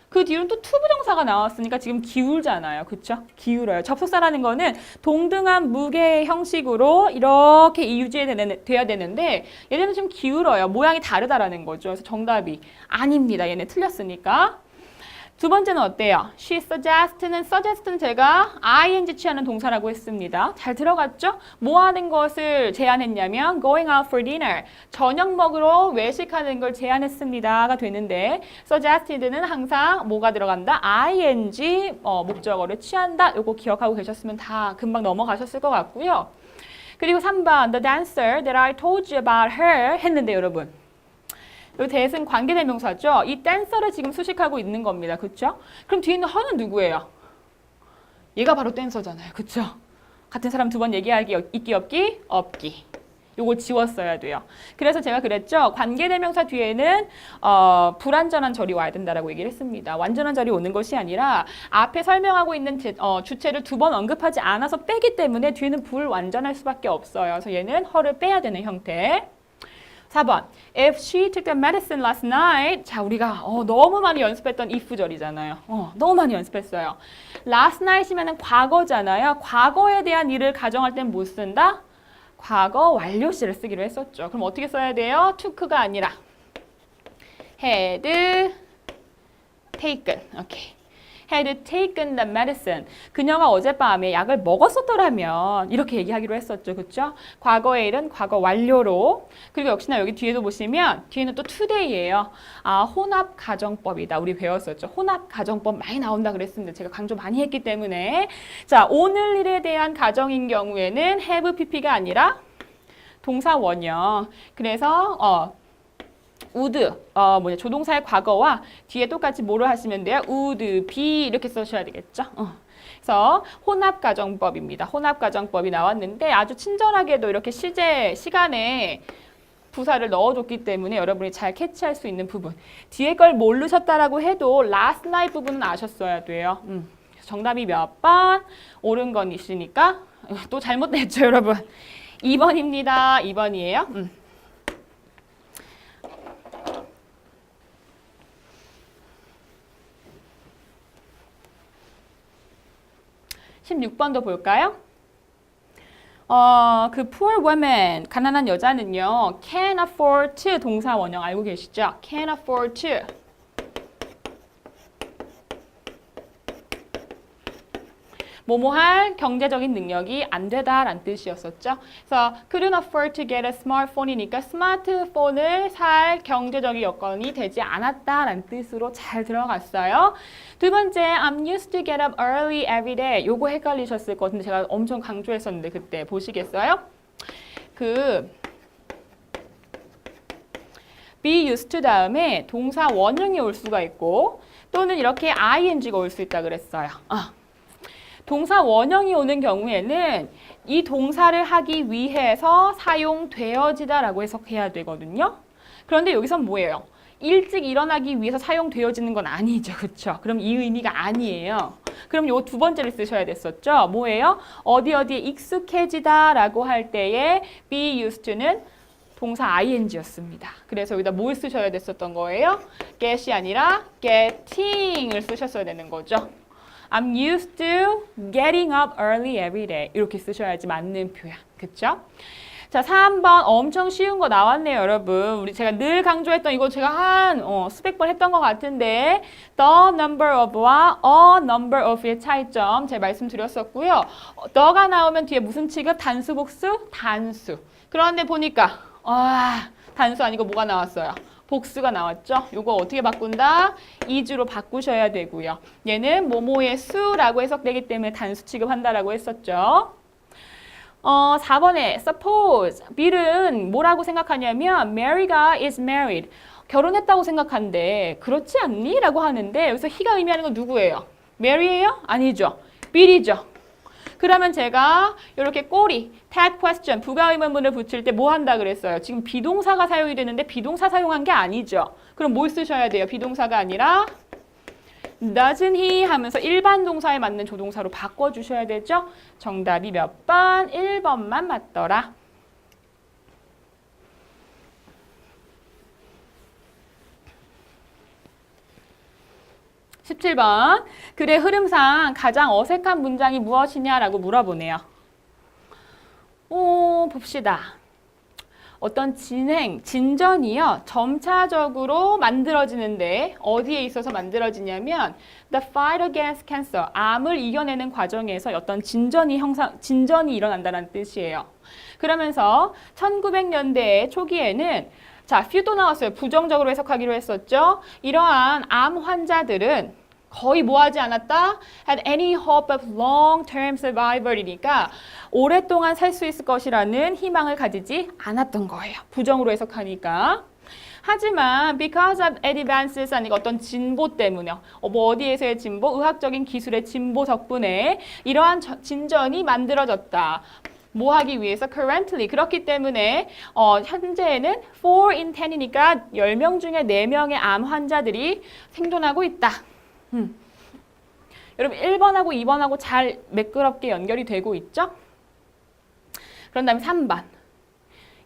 그 뒤로는 또 투부정사가 나왔으니까 지금 기울잖아요. 그쵸? 기울어요. 접속사라는 거는 동등한 무게 형식으로 이렇게 유지돼야 되는데 얘네는 지금 기울어요. 모양이 다르다라는 거죠. 그래서 정답이 아닙니다. 얘네 틀렸으니까. 두 번째는 어때요? She suggest는 제가 ing 취하는 동사라고 했습니다. 잘 들어갔죠? 뭐 하는 것을 제안했냐면 going out for dinner. 저녁 먹으러 외식하는 걸 제안했습니다가 되는데 suggested는 항상 뭐가 들어간다? ing 목적어를 취한다. 요거 기억하고 계셨으면 다 금방 넘어가셨을 것 같고요. 그리고 3번 The dancer that I told you about her 했는데 여러분. 이 that은 관계대명사죠. 이 댄서를 지금 수식하고 있는 겁니다. 그렇죠? 그럼 뒤에 있는 her는 누구예요? 얘가 바로 댄서잖아요. 그렇죠? 같은 사람 두 번 얘기하기 있기 없기? 없기. 요거 지웠어야 돼요. 그래서 제가 그랬죠. 관계대명사 뒤에는 불완전한 절이 와야 된다라고 얘기를 했습니다. 완전한 절이 오는 것이 아니라 앞에 설명하고 있는 주체를 두 번 언급하지 않아서 빼기 때문에 뒤에는 불완전할 수밖에 없어요. 그래서 얘는 her를 빼야 되는 형태. 4번. If she took the medicine last night. 자, 우리가 너무 많이 연습했던 if절이잖아요. 너무 많이 연습했어요. last night이면 과거잖아요. 과거에 대한 일을 가정할 땐 못 쓴다? 과거 완료시를 쓰기로 했었죠. 그럼 어떻게 써야 돼요? took가 아니라 had taken. 오케이. had taken the medicine. 그녀가 어젯밤에 약을 먹었었더라면 이렇게 얘기하기로 했었죠. 그렇죠? 과거의 일은 과거 완료로. 그리고 역시나 여기 뒤에도 보시면 뒤에는 또 today예요. 혼합 가정법이다. 우리 배웠었죠. 혼합 가정법 많이 나온다 그랬습니다. 제가 강조 많이 했기 때문에. 자, 오늘 일에 대한 가정인 경우에는 have pp가 아니라 동사 원형. 그래서 would, 조동사의 과거와 뒤에 똑같이 뭐를 하시면 돼요? would be 이렇게 쓰셔야 되겠죠? 그래서 혼합가정법입니다. 혼합가정법이 나왔는데 아주 친절하게도 이렇게 시간에 부사를 넣어줬기 때문에 여러분이 잘 캐치할 수 있는 부분. 뒤에 걸 모르셨다라고 해도 last night 부분은 아셨어야 돼요. 정답이 몇 번? 옳은 건 있으니까 또 잘못됐죠, 여러분? 2번입니다. 2번이에요. 16번도 볼까요? 그 poor woman, 가난한 여자는요, can afford to 동사 원형 알고 계시죠? can afford to. 뭐뭐할 경제적인 능력이 안 되다라는 뜻이었었죠. 그래서 couldn't afford to get a smartphone이니까 스마트폰을 살 경제적인 여건이 되지 않았다라는 뜻으로 잘 들어갔어요. 두 번째, I'm used to get up early every day. 요거 헷갈리셨을 것 같은데 제가 엄청 강조했었는데 그때 보시겠어요? be used to 다음에 동사 원형이 올 수가 있고 또는 이렇게 ing가 올 수 있다 그랬어요. 동사 원형이 오는 경우에는 이 동사를 하기 위해서 사용되어지다라고 해석해야 되거든요. 그런데 여기선 뭐예요? 일찍 일어나기 위해서 사용되어지는 건 아니죠. 그렇죠? 그럼 이 의미가 아니에요. 그럼 요 두 번째를 쓰셔야 됐었죠. 뭐예요? 어디에 익숙해지다라고 할 때에 be used to는 동사 ing였습니다. 그래서 여기다 뭘 쓰셔야 됐었던 거예요? get이 아니라 getting을 쓰셨어야 되는 거죠. I'm used to getting up early every day. 이렇게 쓰셔야지 맞는 표현. 그쵸? 자, 3번 엄청 쉬운 거 나왔네요, 여러분. 제가 늘 강조했던 이거 제가 한 수백 번 했던 것 같은데 the number of와 a number of의 차이점 제가 말씀드렸었고요. the가 나오면 뒤에 무슨 취급? 단수, 복수? 단수. 그런데 보니까 단수 아니고 뭐가 나왔어요? 복수가 나왔죠? 요거 어떻게 바꾼다? is로 바꾸셔야 되고요. 얘는 뭐뭐의 수라고 해석되기 때문에 단수 취급한다라고 했었죠. 4번에 suppose, 빌은 뭐라고 생각하냐면 Mary가 is married. 결혼했다고 생각한데 그렇지 않니? 라고 하는데 여기서 he가 의미하는 건 누구예요? Mary예요? 아니죠. 빌이죠. 그러면 제가 이렇게 꼬리, tag question, 부가의문문을 붙일 때 뭐 한다 그랬어요? 지금 비동사가 사용이 되는데 비동사 사용한 게 아니죠. 그럼 뭘 쓰셔야 돼요? 비동사가 아니라 doesn't he 하면서 일반 동사에 맞는 조동사로 바꿔주셔야 되죠. 정답이 몇 번? 1번만 맞더라. 17번. 글의 흐름상 가장 어색한 문장이 무엇이냐라고 물어보네요. 봅시다. 어떤 진전이요. 점차적으로 만들어지는데 어디에 있어서 만들어지냐면 the fight against cancer, 암을 이겨내는 과정에서 어떤 진전이 일어난다는 뜻이에요. 그러면서 1900년대 초기에는 자, few도 나왔어요. 부정적으로 해석하기로 했었죠. 이러한 암 환자들은 거의 뭐 하지 않았다? had any hope of long-term survival이니까 오랫동안 살 수 있을 것이라는 희망을 가지지 않았던 거예요. 부정으로 해석하니까. 하지만 because of advances 아니고 어떤 진보 때문에 어디에서의 진보? 의학적인 기술의 진보 덕분에 이러한 진전이 만들어졌다. 뭐 하기 위해서? currently. 그렇기 때문에 현재에는 4 in 10이니까 10명 중에 4명의 암 환자들이 생존하고 있다. 여러분 1번하고 2번하고 잘 매끄럽게 연결이 되고 있죠? 그런 다음에 3번.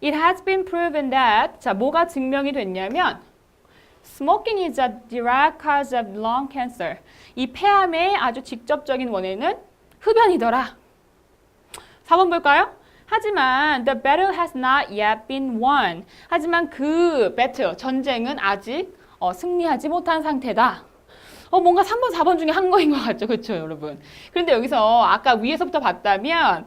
It has been proven that 자, 뭐가 증명이 됐냐면 smoking is a direct cause of lung cancer. 이 폐암의 아주 직접적인 원인은 흡연이더라. 4번 볼까요? 하지만 the battle has not yet been won. 하지만 그 battle, 전쟁은 아직 승리하지 못한 상태다. 뭔가 3번, 4번 중에 한 거인 것 같죠? 그렇죠, 여러분? 그런데 여기서 아까 위에서부터 봤다면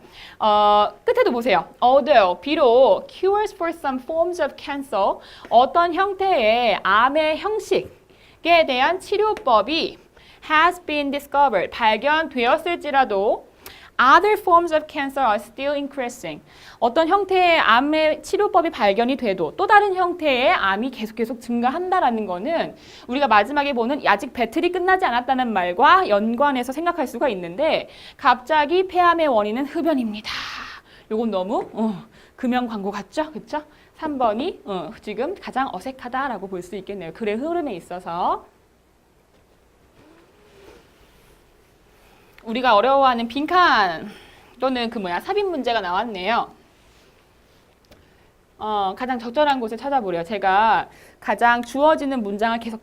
끝에도 보세요. Although, 비록 cures for some forms of cancer, 어떤 형태의 암의 형식에 대한 치료법이 has been discovered, 발견되었을지라도 Other forms of cancer are still increasing. 어떤 형태의 암의 치료법이 발견이 돼도 또 다른 형태의 암이 계속 증가한다라는 거는 우리가 마지막에 보는 아직 배틀이 끝나지 않았다는 말과 연관해서 생각할 수가 있는데 갑자기 폐암의 원인은 흡연입니다. 요건 너무 금연 광고 같죠? 그쵸? 3번이 지금 가장 어색하다라고 볼 수 있겠네요. 글의 흐름에 있어서. 우리가 어려워하는 빈칸 또는 삽입 문제가 나왔네요. 가장 적절한 곳을 찾아보래요. 제가 가장 주어지는 문장을 계속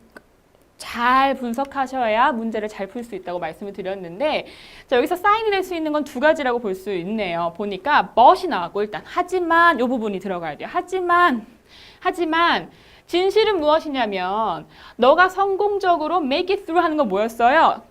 잘 분석하셔야 문제를 잘 풀 수 있다고 말씀을 드렸는데 자, 여기서 사인이 될 수 있는 건 두 가지라고 볼 수 있네요. 보니까 but이 나왔고 일단 하지만 이 부분이 들어가야 돼요. 하지만 진실은 무엇이냐면 너가 성공적으로 make it through 하는 건 뭐였어요?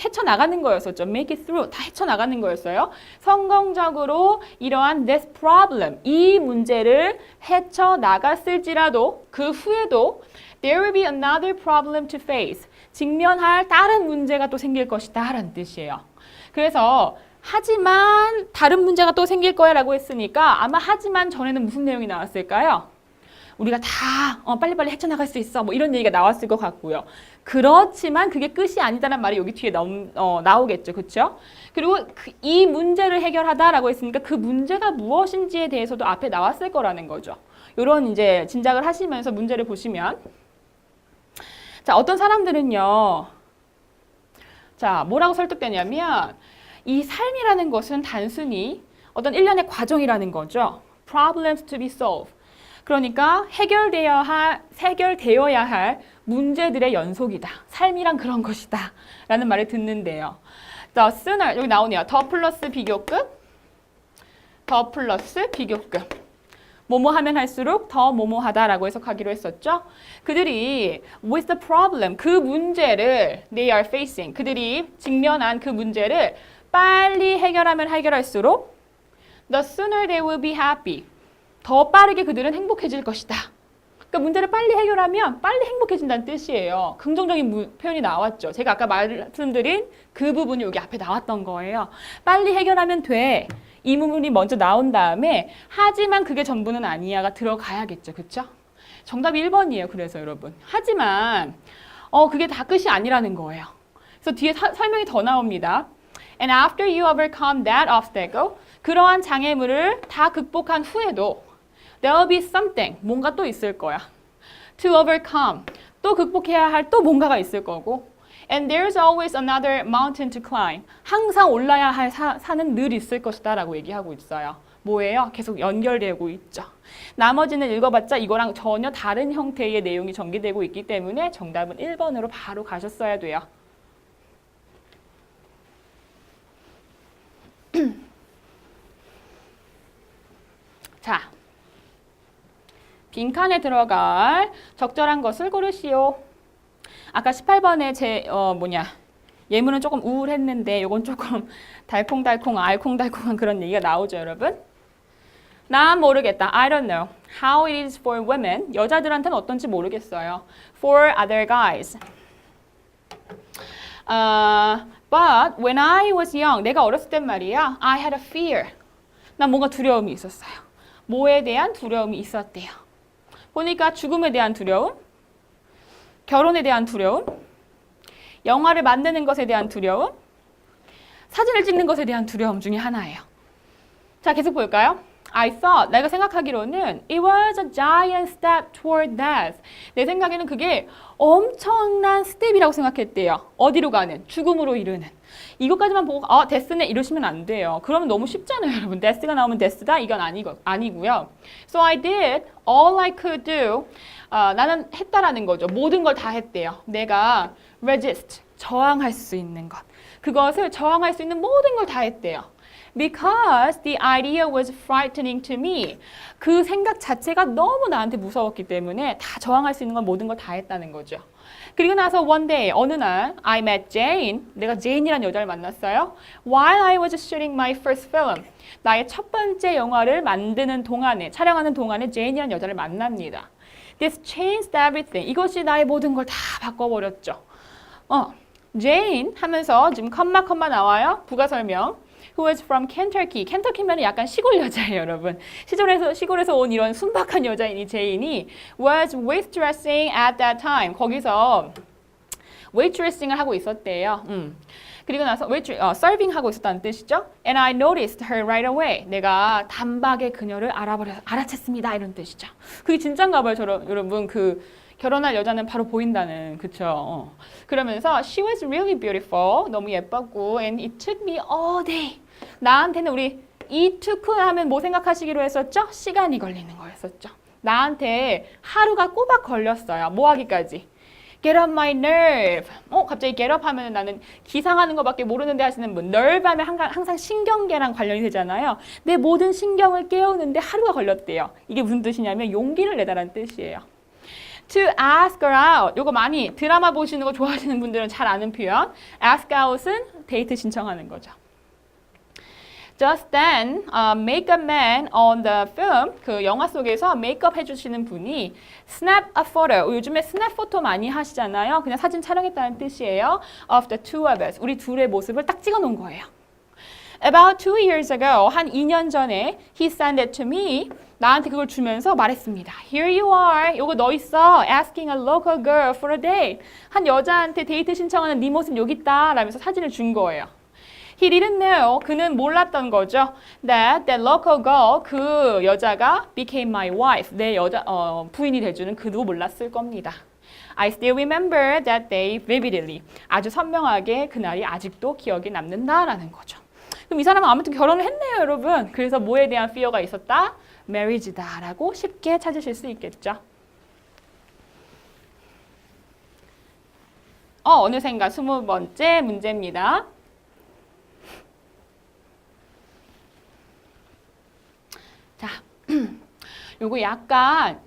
헤쳐나가는 거였었죠. make it through. 다 헤쳐나가는 거였어요. 성공적으로 이러한 this problem, 이 문제를 헤쳐나갔을지라도 그 후에도 there will be another problem to face. 직면할 다른 문제가 또 생길 것이다 라는 뜻이에요. 그래서 하지만 다른 문제가 또 생길 거야 라고 했으니까 아마 하지만 전에는 무슨 내용이 나왔을까요? 우리가 다 빨리빨리 헤쳐나갈 수 있어 뭐 이런 얘기가 나왔을 것 같고요. 그렇지만 그게 끝이 아니다라는 말이 여기 뒤에 나오겠죠. 그렇죠? 그리고 이 문제를 해결하다라고 했으니까 그 문제가 무엇인지에 대해서도 앞에 나왔을 거라는 거죠. 이런 이제 짐작을 하시면서 문제를 보시면 자, 어떤 사람들은요. 자, 뭐라고 설득되냐면 이 삶이라는 것은 단순히 어떤 일련의 과정이라는 거죠. Problems to be solved. 그러니까 해결되어야 할 문제들의 연속이다. 삶이란 그런 것이다. 라는 말을 듣는데요. The sooner, 여기 나오네요. 더 플러스 비교급. 뭐뭐 하면 할수록 더 뭐뭐하다라고 해석하기로 했었죠. 그들이 with the problem, 그 문제를 they are facing, 그들이 직면한 그 문제를 빨리 해결하면 해결할수록 the sooner they will be happy. 더 빠르게 그들은 행복해질 것이다. 그러니까 문제를 빨리 해결하면 빨리 행복해진다는 뜻이에요. 긍정적인 표현이 나왔죠. 제가 아까 말씀드린 그 부분이 여기 앞에 나왔던 거예요. 빨리 해결하면 돼. 이 부분이 먼저 나온 다음에 하지만 그게 전부는 아니야가 들어가야겠죠. 그렇죠? 정답이 1번이에요. 그래서 여러분. 하지만 그게 다 끝이 아니라는 거예요. 그래서 뒤에 설명이 더 나옵니다. And after you overcome that obstacle, 그러한 장애물을 다 극복한 후에도 there will be something, 뭔가 또 있을 거야. To overcome, 또 극복해야 할 또 뭔가가 있을 거고. And there's always another mountain to climb. 항상 올라야 할 산은 늘 있을 것이다 라고 얘기하고 있어요. 뭐예요? 계속 연결되고 있죠. 나머지는 읽어봤자 이거랑 전혀 다른 형태의 내용이 전개되고 있기 때문에 정답은 1번으로 바로 가셨어야 돼요. 자, 빈칸에 들어갈 적절한 것을 고르시오. 아까 18번에 예문은 조금 우울했는데 이건 조금 달콩달콩 알콩달콩한 그런 얘기가 나오죠, 여러분? 난 모르겠다. I don't know how it is for women. 여자들한테는 어떤지 모르겠어요. For other guys. But when I was young, 내가 어렸을 땐 말이야, I had a fear. 난 뭔가 두려움이 있었어요. 뭐에 대한 두려움이 있었대요. 보니까 죽음에 대한 두려움, 결혼에 대한 두려움, 영화를 만드는 것에 대한 두려움, 사진을 찍는 것에 대한 두려움 중에 하나예요. 자, 계속 볼까요? I thought, 내가 생각하기로는 it was a giant step toward death. 내 생각에는 그게 엄청난 스텝이라고 생각했대요. 어디로 가는? 죽음으로 이르는. 이것까지만 보고 데스네 이러시면 안 돼요. 그러면 너무 쉽잖아요, 여러분. 데스가 나오면 데스다? 이건 아니고요. So I did all I could do. 나는 했다라는 거죠. 모든 걸 다 했대요. 내가 resist, 저항할 수 있는 것. 그것을 저항할 수 있는 모든 걸 다 했대요. Because the idea was frightening to me. 그 생각 자체가 너무 나한테 무서웠기 때문에 다 저항할 수 있는 건 모든 걸 다 했다는 거죠. 그리고 나서 one day, 어느 날 I met Jane. 내가 제인이라는 여자를 만났어요. While I was shooting my first film. 나의 첫 번째 영화를 만드는 동안에, 촬영하는 동안에 제인이라는 여자를 만납니다. This changed everything. 이것이 나의 모든 걸 다 바꿔버렸죠. Jane 하면서 지금 컴마 나와요. 부가 설명. Who was from Kentucky. 켄터키면 약간 시골 여자예요, 여러분. 시골에서 온 이런 순박한 여자인 이 제인이 was waitressing at that time. 거기서 waitressing을 하고 있었대요. 그리고 나서 serving 하고 있었다는 뜻이죠. And I noticed her right away. 내가 단박에 그녀를 알아챘습니다. 이런 뜻이죠. 그게 진짠가 봐요, 여러분. 결혼할 여자는 바로 보인다는, 그쵸? 그러면서 she was really beautiful. 너무 예뻤고 and it took me all day. 나한테는 우리 it took 하면 뭐 생각하시기로 했었죠? 시간이 걸리는 거였었죠. 나한테 하루가 꼬박 걸렸어요. 뭐 하기까지? Get up my nerve. 갑자기 get up 하면 나는 기상하는 것밖에 모르는데 하시는 분. nerve 하면 항상 신경계랑 관련이 되잖아요. 내 모든 신경을 깨우는데 하루가 걸렸대요. 이게 무슨 뜻이냐면 용기를 내다라는 뜻이에요. To ask her out. 요거 많이 드라마 보시는 거 좋아하시는 분들은 잘 아는 표현. ask out은 데이트 신청하는 거죠. Just then, makeup man on the film, 그 영화 속에서 메이크업 해주시는 분이 snap a photo. 요즘에 snap 포토 많이 하시잖아요. 그냥 사진 촬영했다는 뜻이에요. Of the two of us. 우리 둘의 모습을 딱 찍어 놓은 거예요. About 2 years ago, 한 2년 전에 he sent it to me. 나한테 그걸 주면서 말했습니다. Here you are. 요거 너 있어. Asking a local girl for a date. 한 여자한테 데이트 신청하는 네 모습 여기 있다. 라면서 사진을 준 거예요. He didn't know. 그는 몰랐던 거죠. That local girl, 그 여자가 became my wife. 내 부인이 돼주는 그도 몰랐을 겁니다. I still remember that day vividly. 아주 선명하게 그날이 아직도 기억에 남는다라는 거죠. 그럼 이 사람은 아무튼 결혼을 했네요, 여러분. 그래서 뭐에 대한 fear가 있었다? marriage다라고 쉽게 찾으실 수 있겠죠. 어느샌가 20번째 문제입니다. 자, 요거 약간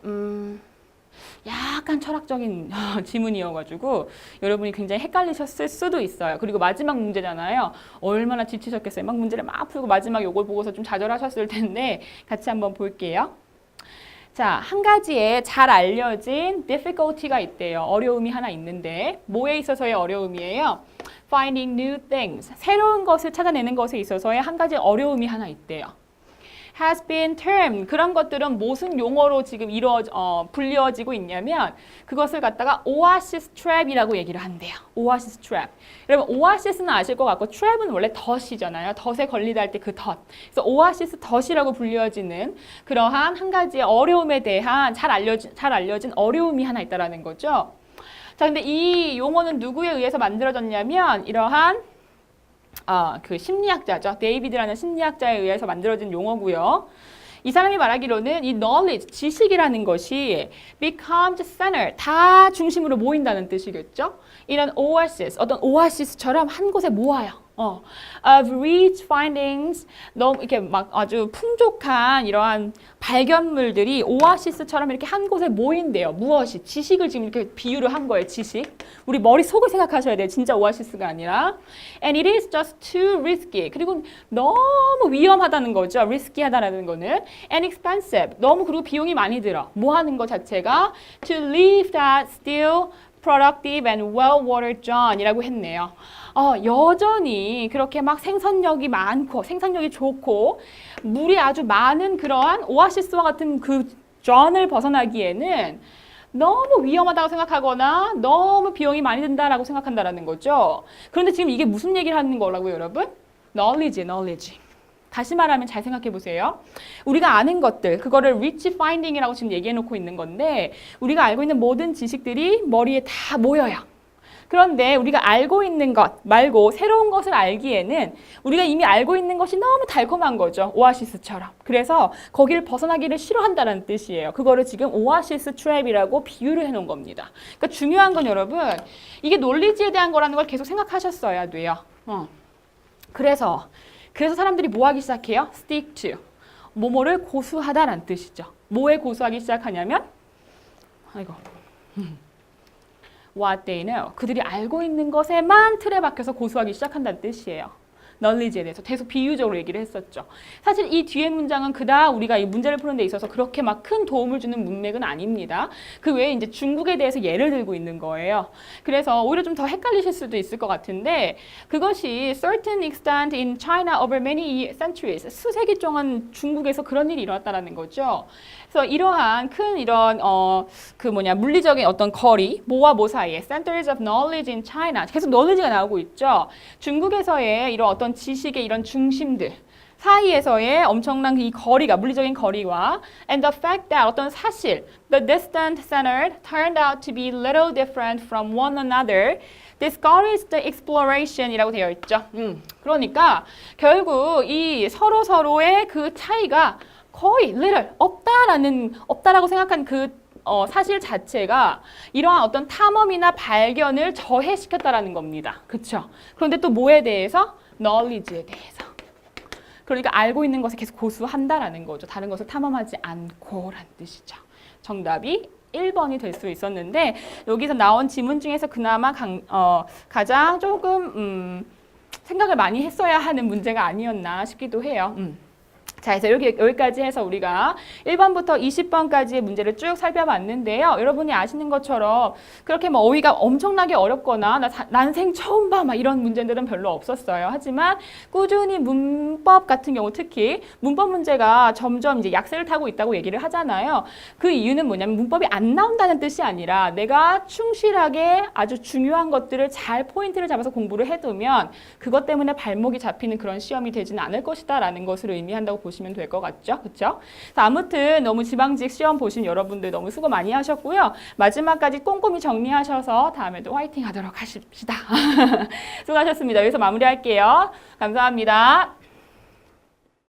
철학적인 지문이어가지고 여러분이 굉장히 헷갈리셨을 수도 있어요. 그리고 마지막 문제잖아요. 얼마나 지치셨겠어요. 막 문제를 막 풀고 마지막에 요걸 보고서 좀 좌절하셨을 텐데 같이 한번 볼게요. 자, 한 가지에 잘 알려진 difficulty가 있대요. 어려움이 하나 있는데 뭐에 있어서의 어려움이에요? Finding new things. 새로운 것을 찾아내는 것에 있어서의 한 가지 어려움이 하나 있대요. has been termed. 그런 것들은 무슨 용어로 지금 불리어지고 있냐면 그것을 갖다가 oasis trap이라고 얘기를 한대요. oasis trap. 여러분 oasis는 아실 것 같고 trap은 원래 덫이잖아요. 덫에 걸리다 할 때 그 덫. 그래서 oasis 덫이라고 불리어지는 그러한 한 가지의 어려움에 대한 잘 알려진 어려움이 하나 있다라는 거죠. 자, 근데 이 용어는 누구에 의해서 만들어졌냐면 이러한 그 심리학자죠. 데이비드라는 심리학자에 의해서 만들어진 용어고요. 이 사람이 말하기로는 이 knowledge, 지식이라는 것이 becomes center, 다 중심으로 모인다는 뜻이겠죠. 이런 oasis, 어떤 오아시스처럼 한 곳에 모아요. of rich findings, 너무 이렇게 막 아주 풍족한 이러한 발견물들이 오아시스처럼 이렇게 한 곳에 모인대요. 무엇이? 지식을 지금 이렇게 비유를 한 거예요. 지식. 우리 머릿속을 생각하셔야 돼요. 진짜 오아시스가 아니라. And it is just too risky. 그리고 너무 위험하다는 거죠. risky하다라는 거는. And expensive. 너무 그리고 비용이 많이 들어. 뭐 하는 것 자체가 to leave that still productive and well-watered John이라고 했네요. 여전히 그렇게 막 생산력이 많고 생산력이 좋고 물이 아주 많은 그러한 오아시스와 같은 그 존을 벗어나기에는 너무 위험하다고 생각하거나 너무 비용이 많이 든다라고 생각한다라는 거죠. 그런데 지금 이게 무슨 얘기를 하는 거라고요, 여러분? knowledge. 다시 말하면 잘 생각해 보세요. 우리가 아는 것들, 그거를 rich finding이라고 지금 얘기해 놓고 있는 건데 우리가 알고 있는 모든 지식들이 머리에 다 모여요. 그런데 우리가 알고 있는 것 말고 새로운 것을 알기에는 우리가 이미 알고 있는 것이 너무 달콤한 거죠. 오아시스처럼. 그래서 거기를 벗어나기를 싫어한다는 뜻이에요. 그거를 지금 오아시스 트랩이라고 비유를 해놓은 겁니다. 그러니까 중요한 건 여러분, 이게 논리지에 대한 거라는 걸 계속 생각하셨어야 돼요. 그래서 사람들이 뭐 하기 시작해요? stick to. 뭐뭐를 고수하다라는 뜻이죠. 뭐에 고수하기 시작하냐면 what they know. 그들이 알고 있는 것에만 틀에 박혀서 고수하기 시작한다는 뜻이에요. knowledge에 대해서 계속 비유적으로 얘기를 했었죠. 사실 이 뒤에 문장은 그다음 우리가 이 문제를 푸는 데 있어서 그렇게 막 큰 도움을 주는 문맥은 아닙니다. 그 외에 이제 중국에 대해서 예를 들고 있는 거예요. 그래서 오히려 좀 더 헷갈리실 수도 있을 것 같은데 그것이 certain extent in China over many centuries. 수세기 동안 중국에서 그런 일이 일어났다는 거죠. 그래서 이러한 큰 이런 물리적인 어떤 거리, 뭐와 뭐 사이에 centers of knowledge in China. 계속 knowledge가 나오고 있죠. 중국에서의 이런 어떤 지식의 이런 중심들 사이에서의 엄청난 이 거리가, 물리적인 거리와 and the fact that 어떤 사실, the distant center turned out to be little different from one another. discouraged exploration이라고 되어 있죠. 그러니까 결국 이 서로의 그 차이가 거의 little, 없다라고 생각한 그 사실 자체가 이러한 어떤 탐험이나 발견을 저해시켰다라는 겁니다. 그렇죠? 그런데 또 뭐에 대해서? knowledge에 대해서. 그러니까 알고 있는 것을 계속 고수한다라는 거죠. 다른 것을 탐험하지 않고라는 뜻이죠. 정답이 1번이 될 수 있었는데 여기서 나온 지문 중에서 그나마 가장 조금 생각을 많이 했어야 하는 문제가 아니었나 싶기도 해요. 자, 그래서 여기까지 해서 우리가 1번부터 20번까지의 문제를 쭉 살펴봤는데요. 여러분이 아시는 것처럼 그렇게 뭐 어휘가 엄청나게 어렵거나 난생 처음 봐 막 이런 문제들은 별로 없었어요. 하지만 꾸준히 문법 같은 경우 특히 문법 문제가 점점 이제 약세를 타고 있다고 얘기를 하잖아요. 그 이유는 뭐냐면 문법이 안 나온다는 뜻이 아니라 내가 충실하게 아주 중요한 것들을 잘 포인트를 잡아서 공부를 해두면 그것 때문에 발목이 잡히는 그런 시험이 되지는 않을 것이다라는 것을 의미한다고 보시면 될 것 같죠? 그렇죠? 아무튼 너무 지방직 시험 보신 여러분들 너무 수고 많이 하셨고요. 마지막까지 꼼꼼히 정리하셔서 다음에도 화이팅 하도록 하십시다. 수고하셨습니다. 여기서 마무리할게요. 감사합니다.